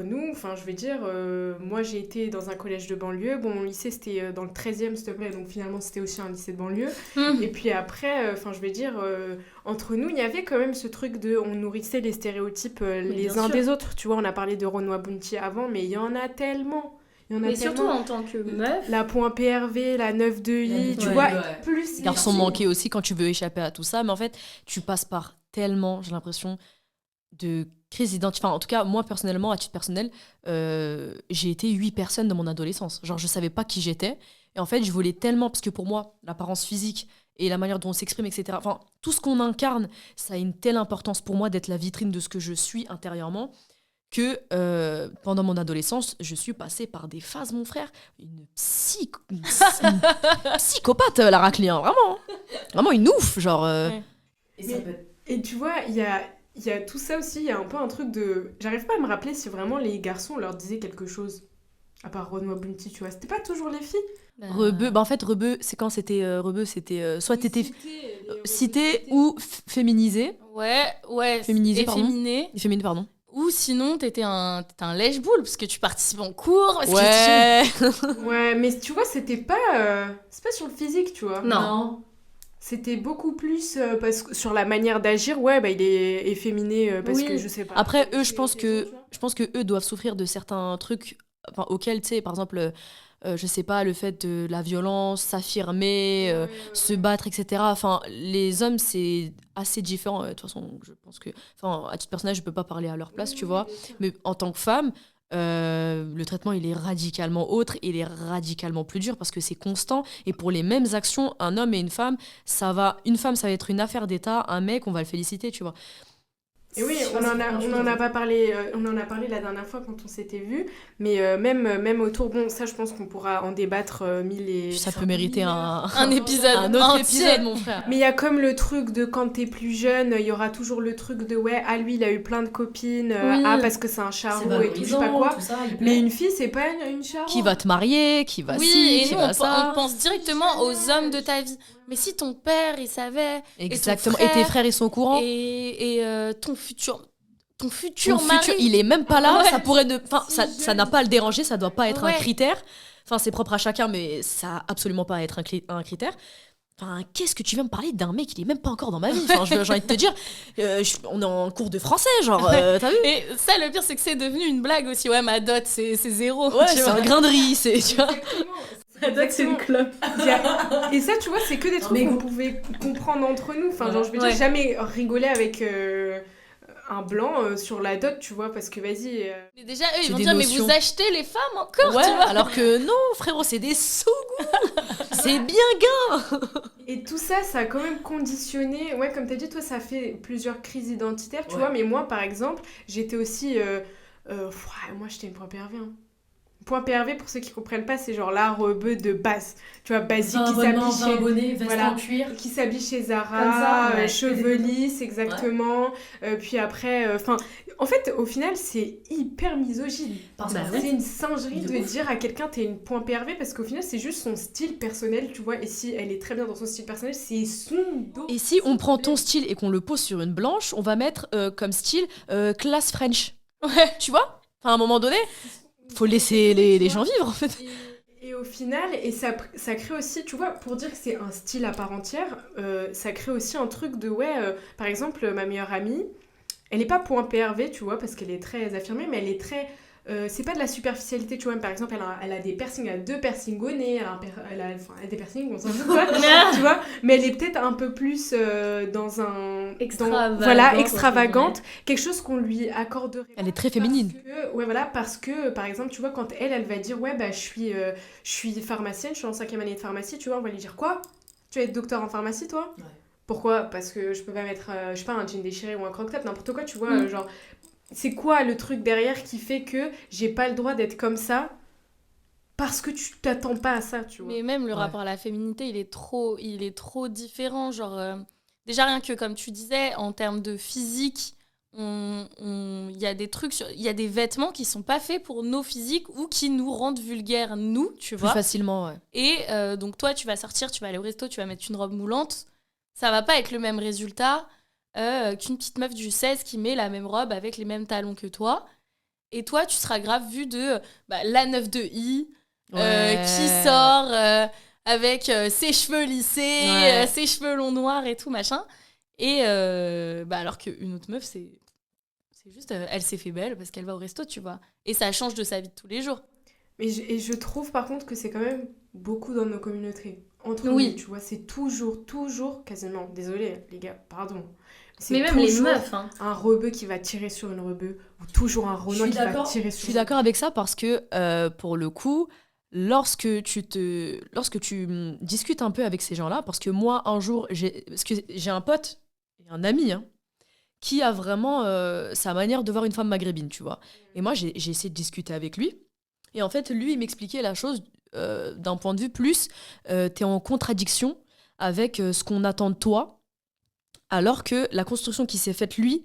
nous, enfin je veux dire, moi j'ai été dans un collège de banlieue, bon mon lycée c'était dans le 13e s'il te plaît, donc finalement c'était aussi un lycée de banlieue, et puis après, enfin je veux dire, entre nous il y avait quand même ce truc de, on nourrissait les stéréotypes les uns des autres, tu vois, on a parlé de Renoir Bounty avant, mais il y en a tellement. Mais surtout en tant que meuf. La point PRV, la 9 de I, tu vois, plus... Garçon manqué aussi quand tu veux échapper à tout ça, mais en fait, tu passes par tellement, j'ai l'impression, de crise d'identité. Enfin, en tout cas, moi, personnellement, à titre personnel, j'ai été 8 personnes dans mon adolescence. Genre, je savais pas qui j'étais. Et en fait, je voulais tellement... Parce que pour moi, l'apparence physique et la manière dont on s'exprime, etc., enfin, tout ce qu'on incarne, ça a une telle importance pour moi d'être la vitrine de ce que je suis intérieurement, que pendant mon adolescence, je suis passée par des phases, mon frère. Une psychopathe, la raclée, hein, vraiment. Vraiment une ouf, genre... Et tu vois, il y a tout ça aussi, il y a un peu un truc de... J'arrive pas à me rappeler si vraiment les garçons leur disaient quelque chose. À part Renoir Bounty, tu vois. C'était pas toujours les filles. Rebeu, bah en fait, rebeu, c'est quand c'était... rebeu, c'était... soit t'étais cité ou féminisé. Ouais. Féminisé, efféminé. Féminisé, pardon. Ou sinon, t'étais un lèche-boule, parce que tu participes en cours. Parce Ouais, mais tu vois, c'était pas... c'est pas sur le physique, tu vois. Non. C'était beaucoup plus parce que sur la manière d'agir, ouais, bah il est efféminé parce que je sais pas. Après, eux, je pense que eux doivent souffrir de certains trucs auxquels, tu sais, par exemple... je sais pas, le fait de la violence, s'affirmer, se battre, etc. Enfin, les hommes, c'est assez différent. De toute façon, je pense que... Enfin, à titre personnel, je peux pas parler à leur place, tu vois. Mais en tant que femme, le traitement, il est radicalement autre, il est radicalement plus dur parce que c'est constant. Et pour les mêmes actions, un homme et une femme, une femme, ça va être une affaire d'État. Un mec, on va le féliciter, tu vois. Et oui, on en a pas parlé, on en a parlé la dernière fois quand on s'était vu, mais même autour, bon, ça je pense qu'on pourra en débattre mille et... Ça peut mériter un épisode, un autre épisode, mon frère. Mais il y a comme le truc de quand t'es plus jeune, il y aura toujours le truc de ouais, ah lui il a eu plein de copines, parce que c'est un charreau et tout, je sais pas quoi. Ça, mais une fille c'est pas une charreau. Qui va te marier, qui va et nous on pense directement aux hommes de ta vie. Mais si ton père il savait, exactement, et, et tes frères ils sont au courant, et ton futur mari, il est même pas là, ça pourrait ça n'a pas à le déranger, ça doit pas être un critère. Enfin, c'est propre à chacun, mais ça a absolument pas à être un critère. Enfin, qu'est-ce que tu viens me parler d'un mec, il est même pas encore dans ma vie. Enfin, j'ai envie de te dire, on est en cours de français, genre, t'as vu? Et ça, le pire, c'est que c'est devenu une blague aussi. Ouais, ma dot, c'est 0. Ouais, c'est un grain de riz, c'est, tu vois. C'est une clope. Et ça, tu vois, c'est que des trucs qu'on pouvait comprendre entre nous. Enfin, genre, je veux dire, jamais rigoler avec un blanc sur la dot, tu vois, parce que vas-y. Mais déjà, eux, ils vont dire, mais vous achetez les femmes encore, ouais, tu vois. Alors que non, frérot, c'est des sous-goûts. C'est bien gain. Et tout ça, ça a quand même conditionné. Ouais, comme t'as dit, toi, ça fait plusieurs crises identitaires, tu vois. Mais moi, par exemple, j'étais aussi. Moi, j'étais une point PRV. Hein. Point PRV, pour ceux qui comprennent pas, c'est genre la rebeu de base. Tu vois, basique, qui s'habille chez... en cuir. Qui s'habille chez Zara, cheveux lisses, exactement. Puis après, en fait, au final, c'est hyper misogyne. C'est une singerie de dire à quelqu'un t'es une point PRV, parce qu'au final, c'est juste son style personnel, tu vois. Et si elle est très bien dans son style personnel, c'est son dos. Et si on prend ton style et qu'on le pose sur une blanche, on va mettre comme style classe French. Ouais. Tu vois ? Enfin, à un moment donné... Faut laisser les gens vivre, en fait. Et au final, et ça crée aussi, tu vois, pour dire que c'est un style à part entière, ça crée aussi un truc de, par exemple, ma meilleure amie, elle n'est pas point PRV, tu vois, parce qu'elle est très affirmée, mais elle est très c'est pas de la superficialité, tu vois. Par exemple, elle a des piercings, elle a 2 piercings au nez, elle a des piercings, on s'en fout, quoi, tu vois. Mais elle est peut-être un peu plus dans un... Extravagante. Extravagante. Quelque chose qu'on lui accorderait. Elle est très féminine. Parce que, par exemple, tu vois, quand elle va dire, ouais, bah, je suis pharmacienne, je suis en 5e année de pharmacie, tu vois, on va lui dire quoi? Tu vas être docteur en pharmacie, toi? Ouais. Pourquoi? Parce que je peux pas mettre, je sais pas, un jean déchiré ou un croc-top, n'importe quoi, tu vois, genre... C'est quoi le truc derrière qui fait que j'ai pas le droit d'être comme ça parce que tu t'attends pas à ça, tu vois. Mais même le rapport à la féminité, il est trop différent. Genre, déjà, rien que comme tu disais, en termes de physique, il y a des trucs, il y a des vêtements qui sont pas faits pour nos physiques ou qui nous rendent vulgaires, nous, tu vois. Plus facilement, ouais. Et donc, toi, tu vas sortir, tu vas aller au resto, tu vas mettre une robe moulante. Ça va pas être le même résultat qu'une petite meuf du 16 qui met la même robe avec les mêmes talons que toi. Et toi, tu seras grave vue de la 9 de I qui sort avec ses cheveux lissés, ses cheveux longs noirs et tout, machin. Et alors qu'une autre meuf, c'est juste, elle s'est fait belle parce qu'elle va au resto, tu vois. Et ça change de sa vie de tous les jours. Et je trouve par contre que c'est quand même beaucoup dans nos communautés. Entre Oui. nous, tu vois, c'est toujours, quasiment, désolé les gars, pardon. Mais même les meufs, hein. Un rebeu qui va tirer sur une rebeu, ou toujours un renois qui va tirer sur Je suis d'accord avec ça parce que, pour le coup, lorsque tu discutes un peu avec ces gens-là, parce que moi, un jour, j'ai un pote, un ami, hein, qui a vraiment sa manière de voir une femme maghrébine, tu vois. Et moi, j'ai essayé de discuter avec lui. Et en fait, lui, il m'expliquait la chose d'un point de vue plus, t'es en contradiction avec ce qu'on attend de toi, alors que la construction qui s'est faite, lui,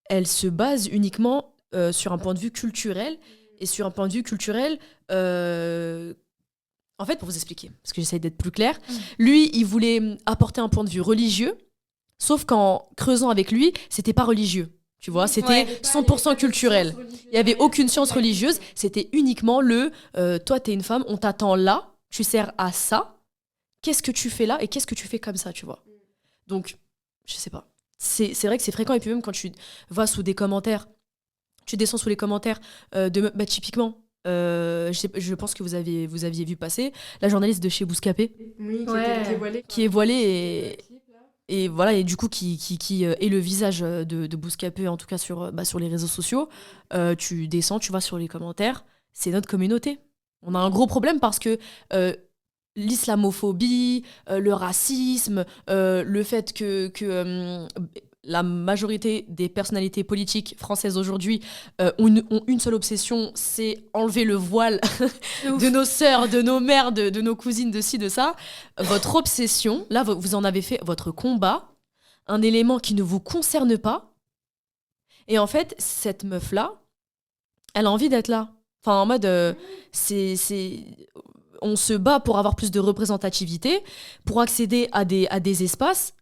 elle se base uniquement sur un point de vue culturel. Et sur un point de vue culturel, en fait, pour vous expliquer, parce que j'essaie d'être plus claire, lui, il voulait apporter un point de vue religieux, sauf qu'en creusant avec lui, c'était pas religieux. Tu vois, c'était 100% culturel. Il n'y avait aucune science religieuse, c'était uniquement toi, t'es une femme, on t'attend là, tu sers à ça, qu'est-ce que tu fais là et qu'est-ce que tu fais comme ça, tu vois. Donc, je sais pas. C'est vrai que c'est fréquent, et puis même quand tu vas sous des commentaires, tu descends sous les commentaires typiquement, je pense que vous aviez vu passer la journaliste de chez Bouscapé. Oui, qui est voilée et voilà, et du coup qui est le visage de Bouscapé, en tout cas sur les réseaux sociaux. Tu descends, tu vas sur les commentaires, c'est notre communauté. On a un gros problème parce que l'islamophobie, le racisme, le fait que la majorité des personnalités politiques françaises aujourd'hui ont une seule obsession, c'est enlever le voile de nos sœurs, de nos mères, de nos cousines, de ci, de ça. Votre obsession, là, vous en avez fait votre combat, un élément qui ne vous concerne pas. Et en fait, cette meuf-là, elle a envie d'être là. Enfin, en mode, on se bat pour avoir plus de représentativité, pour accéder à des espaces.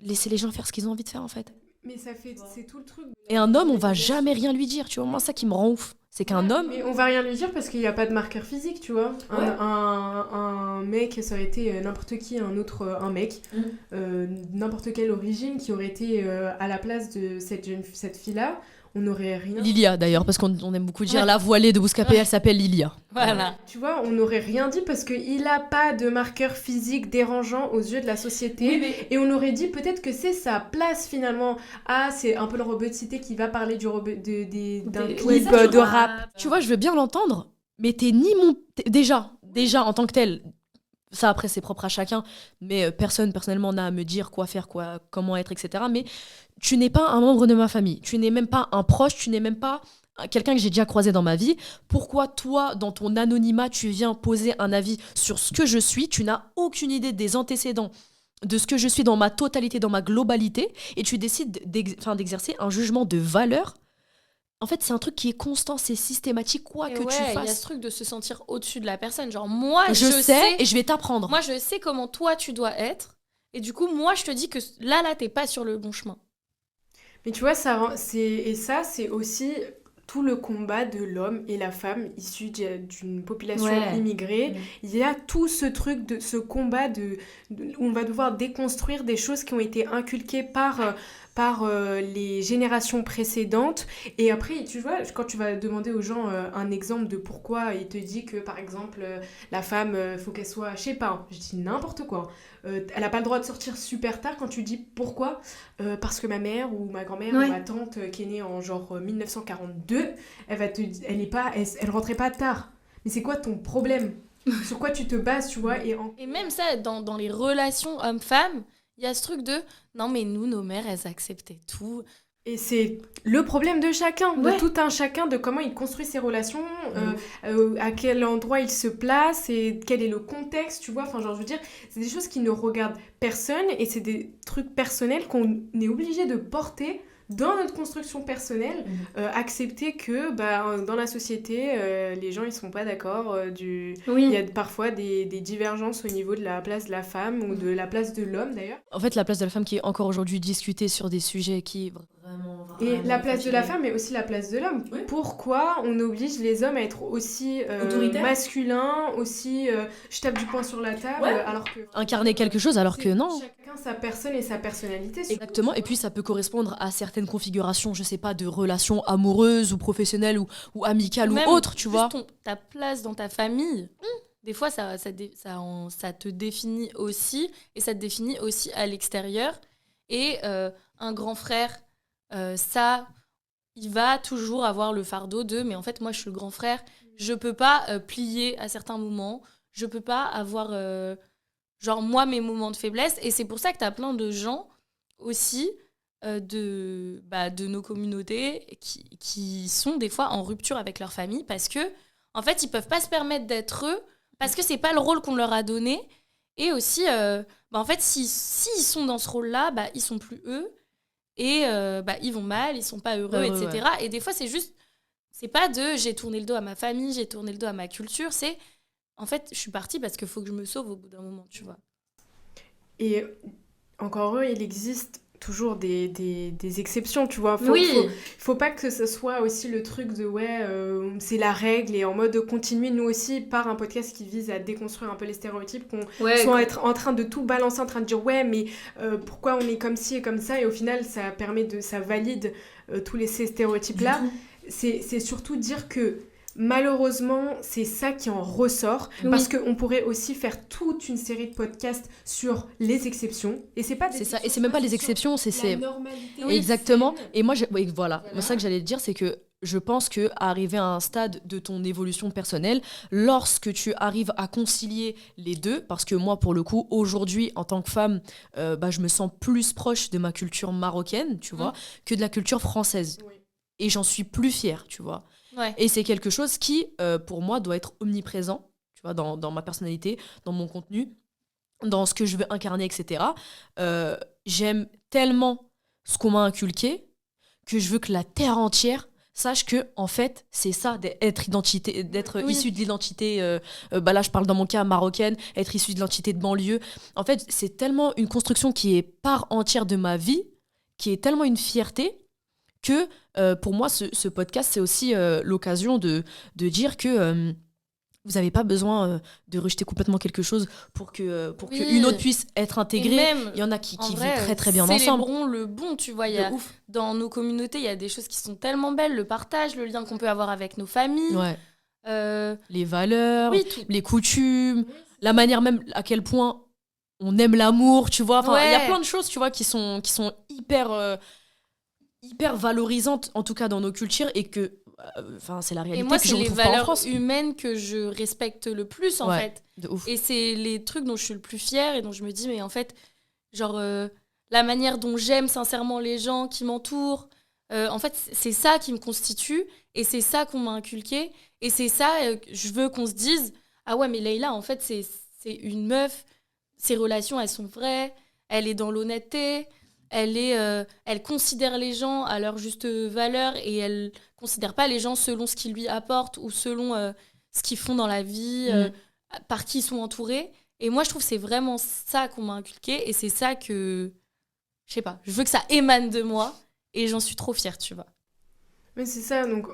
Laissez les gens faire ce qu'ils ont envie de faire, en fait. Mais c'est tout le truc. Et un homme, on va jamais rien lui dire, tu vois. Moi, ça qui me rend ouf, c'est qu'un homme... Mais on va rien lui dire parce qu'il n'y a pas de marqueur physique, tu vois. Un mec, ça aurait été n'importe qui, un mec, n'importe quelle origine, qui aurait été à la place de cette fille-là, on n'aurait rien... Lilia, d'ailleurs, parce qu'on aime beaucoup dire la voilée de Bouscapé, elle s'appelle Lilia. Voilà. Tu vois, on n'aurait rien dit parce qu'il n'a pas de marqueur physique dérangeant aux yeux de la société. Oui, et on aurait dit peut-être que c'est sa place finalement. Ah, c'est un peu le rebeu de cité qui va parler d'un clip de rap. Tu vois, je veux bien l'entendre, mais t'es ni mon... Déjà, en tant que tel, ça après c'est propre à chacun, mais personnellement n'a à me dire quoi faire, comment être, etc. Mais tu n'es pas un membre de ma famille, tu n'es même pas un proche, tu n'es même pas quelqu'un que j'ai déjà croisé dans ma vie. Pourquoi toi, dans ton anonymat, tu viens poser un avis sur ce que je suis? Tu n'as aucune idée des antécédents de ce que je suis dans ma totalité, dans ma globalité, et tu décides d'exercer un jugement de valeur. En fait, c'est un truc qui est constant, c'est systématique, quoi que tu fasses. Il y a ce truc de se sentir au-dessus de la personne. Genre, moi, je sais et je vais t'apprendre. Moi, je sais comment toi, tu dois être. Et du coup, moi, je te dis que là, t'es pas sur le bon chemin. Mais tu vois, c'est aussi tout le combat de l'homme et la femme issus d'une population immigrée. Il y a tout ce truc, ce combat où on va devoir déconstruire des choses qui ont été inculquées par les générations précédentes. Et après, tu vois, quand tu vas demander aux gens un exemple de pourquoi il te dit que, par exemple, la femme, faut qu'elle soit, je sais pas, je dis n'importe quoi. Elle n'a pas le droit de sortir super tard. Quand tu dis pourquoi, parce que ma mère ou ma grand-mère ou ma tante qui est née en genre 1942, elle rentrait pas tard. Mais c'est quoi ton problème? Sur quoi tu te bases, tu vois? Et même ça, dans les relations hommes-femmes, il y a ce truc de non mais nous, nos mères, elles acceptaient tout. Et c'est le problème de chacun, de tout un chacun, de comment il construit ses relations, à quel endroit il se place et quel est le contexte, tu vois. Enfin, genre, je veux dire, c'est des choses qui ne regardent personne et c'est des trucs personnels qu'on est obligé de porter dans notre construction personnelle, accepter que dans la société, les gens ils sont pas d'accord. Il y a parfois des divergences au niveau de la place de la femme ou de la place de l'homme d'ailleurs. En fait, la place de la femme qui est encore aujourd'hui discutée sur des sujets qui vraiment et la place de la femme mais aussi la place de l'homme. Oui. Pourquoi on oblige les hommes à être aussi masculins, aussi je tape du poing sur la table, alors que incarner quelque chose alors que non. Chacun sa personne et sa personnalité. Exactement. Et puis ça peut correspondre à certaines configurations, je sais pas, de relations amoureuses ou professionnelles ou amicales ou autres, tu vois. Ta place dans ta famille. Des fois, ça te définit aussi, et ça te définit aussi à l'extérieur. Et un grand frère, il va toujours avoir le fardeau de « mais en fait, moi, je suis le grand frère, je peux pas plier à certains moments, je peux pas avoir, moi, mes moments de faiblesse. » Et c'est pour ça que t'as plein de gens aussi de nos communautés qui sont des fois en rupture avec leur famille parce que, en fait, ils peuvent pas se permettre d'être eux parce que c'est pas le rôle qu'on leur a donné. Et aussi, en fait, s'ils sont dans ce rôle-là, ils sont plus eux. Et ils vont mal, ils sont pas heureux, etc. Ouais. Et des fois, c'est pas de j'ai tourné le dos à ma famille, j'ai tourné le dos à ma culture. C'est, en fait, je suis partie parce qu'il faut que je me sauve au bout d'un moment, tu vois. Et encore heureux, il existe toujours des exceptions, tu vois. Faut pas que ce soit aussi le truc de c'est la règle et en mode de continuer nous aussi par un podcast qui vise à déconstruire un peu les stéréotypes, qu'on soit être en train de tout balancer, en train de dire mais pourquoi on est comme ci et comme ça, et au final ça valide tous ces stéréotypes là. C'est surtout dire que malheureusement, c'est ça qui en ressort, parce qu'on pourrait aussi faire toute une série de podcasts sur les exceptions, et c'est pas des ça, et c'est même pas les exceptions, c'est la normalité. Exactement. Et moi, voilà, c'est ça que j'allais te dire, c'est que je pense que arriver à un stade de ton évolution personnelle, lorsque tu arrives à concilier les deux, parce que moi, pour le coup, aujourd'hui, en tant que femme, je me sens plus proche de ma culture marocaine, tu vois, que de la culture française. Oui. Et j'en suis plus fière, tu vois. Ouais. Et c'est quelque chose qui, pour moi, doit être omniprésent, tu vois, dans ma personnalité, dans mon contenu, dans ce que je veux incarner, etc. J'aime tellement ce qu'on m'a inculqué que je veux que la terre entière sache que, en fait, c'est ça, d'être issu de l'identité, là, je parle dans mon cas marocaine, être issu de l'identité de banlieue. En fait, c'est tellement une construction qui est part entière de ma vie, qui est tellement une fierté, que pour moi, ce podcast, c'est aussi l'occasion de dire que vous n'avez pas besoin de rejeter complètement quelque chose pour qu'une autre puisse être intégrée. Il y en a qui vivent très très bien ensemble. Célébrons le bon, tu vois. Dans nos communautés, il y a des choses qui sont tellement belles, le partage, le lien qu'on peut avoir avec nos familles. Ouais. Les valeurs, les coutumes, la manière même à quel point on aime l'amour, tu vois. Il y a plein de choses, tu vois, qui sont hyper valorisante en tout cas dans nos cultures, et que c'est la réalité. Et moi, que c'est les valeurs humaines que je respecte le plus en fait. De ouf. Et c'est les trucs dont je suis le plus fière et dont je me dis mais en fait la manière dont j'aime sincèrement les gens qui m'entourent, en fait c'est ça qui me constitue, et c'est ça qu'on m'a inculqué, et c'est ça je veux qu'on se dise ah ouais mais Leïla en fait c'est une meuf, ses relations elles sont vraies, elle est dans l'honnêteté. Elle considère les gens à leur juste valeur, et elle considère pas les gens selon ce qu'ils lui apportent ou selon ce qu'ils font dans la vie, par qui ils sont entourés. Et moi, je trouve que c'est vraiment ça qu'on m'a inculqué, et c'est ça que, je sais pas, je veux que ça émane de moi, et j'en suis trop fière, tu vois. Mais c'est ça, donc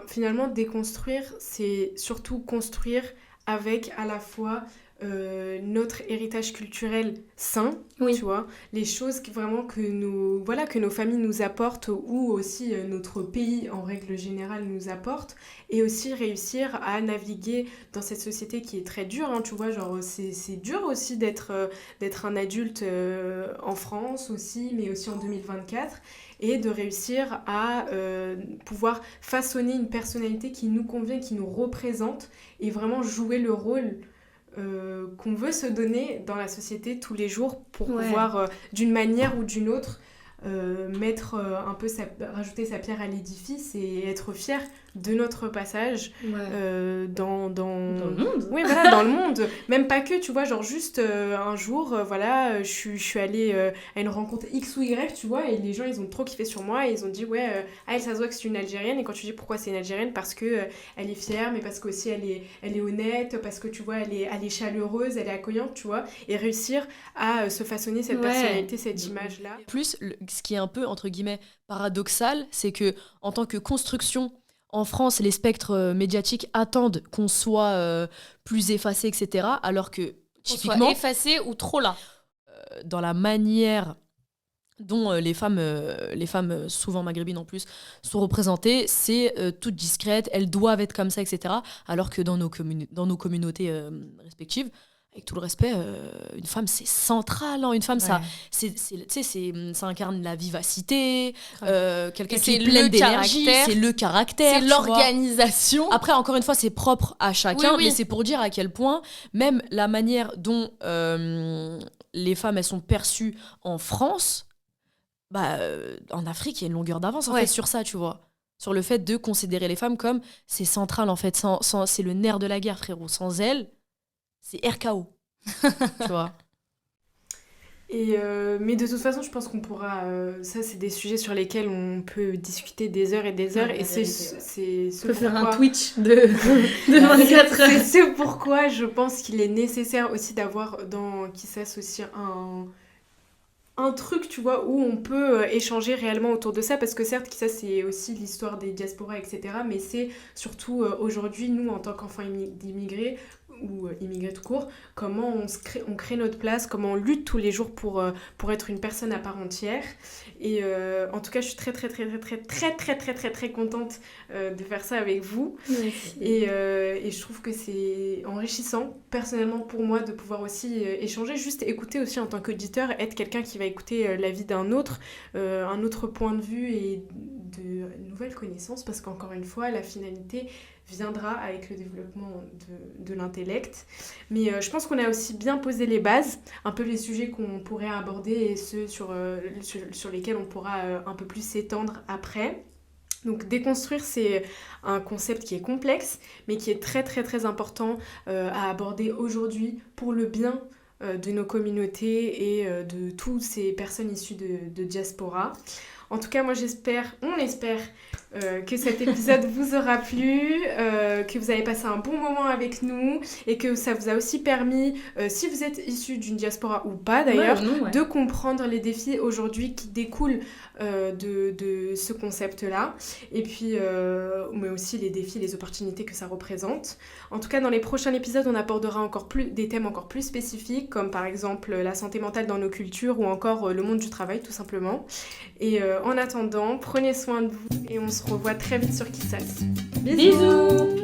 finalement déconstruire, c'est surtout construire avec à la fois notre héritage culturel sain, tu vois, les choses vraiment que nos familles nous apportent ou aussi notre pays en règle générale nous apporte, et aussi réussir à naviguer dans cette société qui est très dure, hein, tu vois, genre c'est dur aussi d'être un adulte en France aussi, mais aussi en 2024, et de réussir à pouvoir façonner une personnalité qui nous convient, qui nous représente, et vraiment jouer le rôle qu'on veut se donner dans la société tous les jours pour pouvoir, d'une manière ou d'une autre, mettre un peu rajouter sa pierre à l'édifice et être fier de notre passage dans le monde. Oui, voilà, dans le monde. Même pas que, tu vois, genre juste un jour, je suis allée à une rencontre X ou Y, tu vois, et les gens, ils ont trop kiffé sur moi et ils ont dit, elle, ça se voit que c'est une Algérienne. Et quand tu dis pourquoi c'est une Algérienne, parce que elle est fière, mais parce qu'aussi elle est honnête, parce que tu vois, elle est chaleureuse, elle est accueillante, tu vois, et réussir à se façonner cette personnalité, cette image-là. Plus, ce qui est un peu, entre guillemets, paradoxal, c'est que en tant que construction, en France, les spectres médiatiques attendent qu'on soit plus effacé, etc. Alors que, typiquement... Qu'on soit effacé ou trop là. Dans la manière dont les femmes, souvent maghrébines en plus, sont représentées, c'est toutes discrètes, elles doivent être comme ça, etc. Alors que dans nos communautés respectives, avec tout le respect, une femme, c'est central. Hein. Une femme, ça incarne la vivacité, quelqu'un qui est plein d'énergie, c'est le caractère. C'est l'organisation. Après, encore une fois, c'est propre à chacun, mais c'est pour dire à quel point, même la manière dont les femmes, elles sont perçues en France, en Afrique, il y a une longueur d'avance en fait, sur ça, tu vois. Sur le fait de considérer les femmes comme c'est central, en fait. C'est le nerf de la guerre, frérot. Sans elles, c'est RKO, tu vois. Mais de toute façon, je pense qu'on pourra... ça, c'est des sujets sur lesquels on peut discuter des heures et des heures. Et c'est ce peut faire pourquoi... un Twitch de 24 heures. C'est ce pourquoi je pense qu'il est nécessaire aussi d'avoir dans Kissas aussi un truc, tu vois, où on peut échanger réellement autour de ça, parce que certes, ça c'est aussi l'histoire des diasporas, etc., mais c'est surtout aujourd'hui, nous, en tant qu'enfants d'immigrés, ou immigrés tout court, comment on crée notre place, comment on lutte tous les jours pour être une personne à part entière. Et en tout cas, je suis très très très très très très très très très très contente de faire ça avec vous. Et je trouve que c'est enrichissant, personnellement pour moi, de pouvoir aussi échanger, juste écouter aussi en tant qu'auditeur, être quelqu'un qui va écouter la vie d'un autre, un autre point de vue et de nouvelles connaissances, parce qu'encore une fois, la finalité viendra avec le développement de l'intellect. Mais je pense qu'on a aussi bien posé les bases, un peu les sujets qu'on pourrait aborder et ceux sur lesquels on pourra un peu plus s'étendre après. Donc déconstruire, c'est un concept qui est complexe, mais qui est très très très important à aborder aujourd'hui pour le bien de nos communautés et de toutes ces personnes issues de diaspora. En tout cas, moi on espère que cet épisode vous aura plu, que vous avez passé un bon moment avec nous et que ça vous a aussi permis, si vous êtes issu d'une diaspora ou pas d'ailleurs, de comprendre les défis aujourd'hui qui découlent de ce concept-là, et puis mais aussi les défis, les opportunités que ça représente. En tout cas, dans les prochains épisodes, on abordera des thèmes encore plus spécifiques, comme par exemple la santé mentale dans nos cultures ou encore le monde du travail, tout simplement. Et en attendant, prenez soin de vous et on se revoit très vite sur Kissas. Bisous.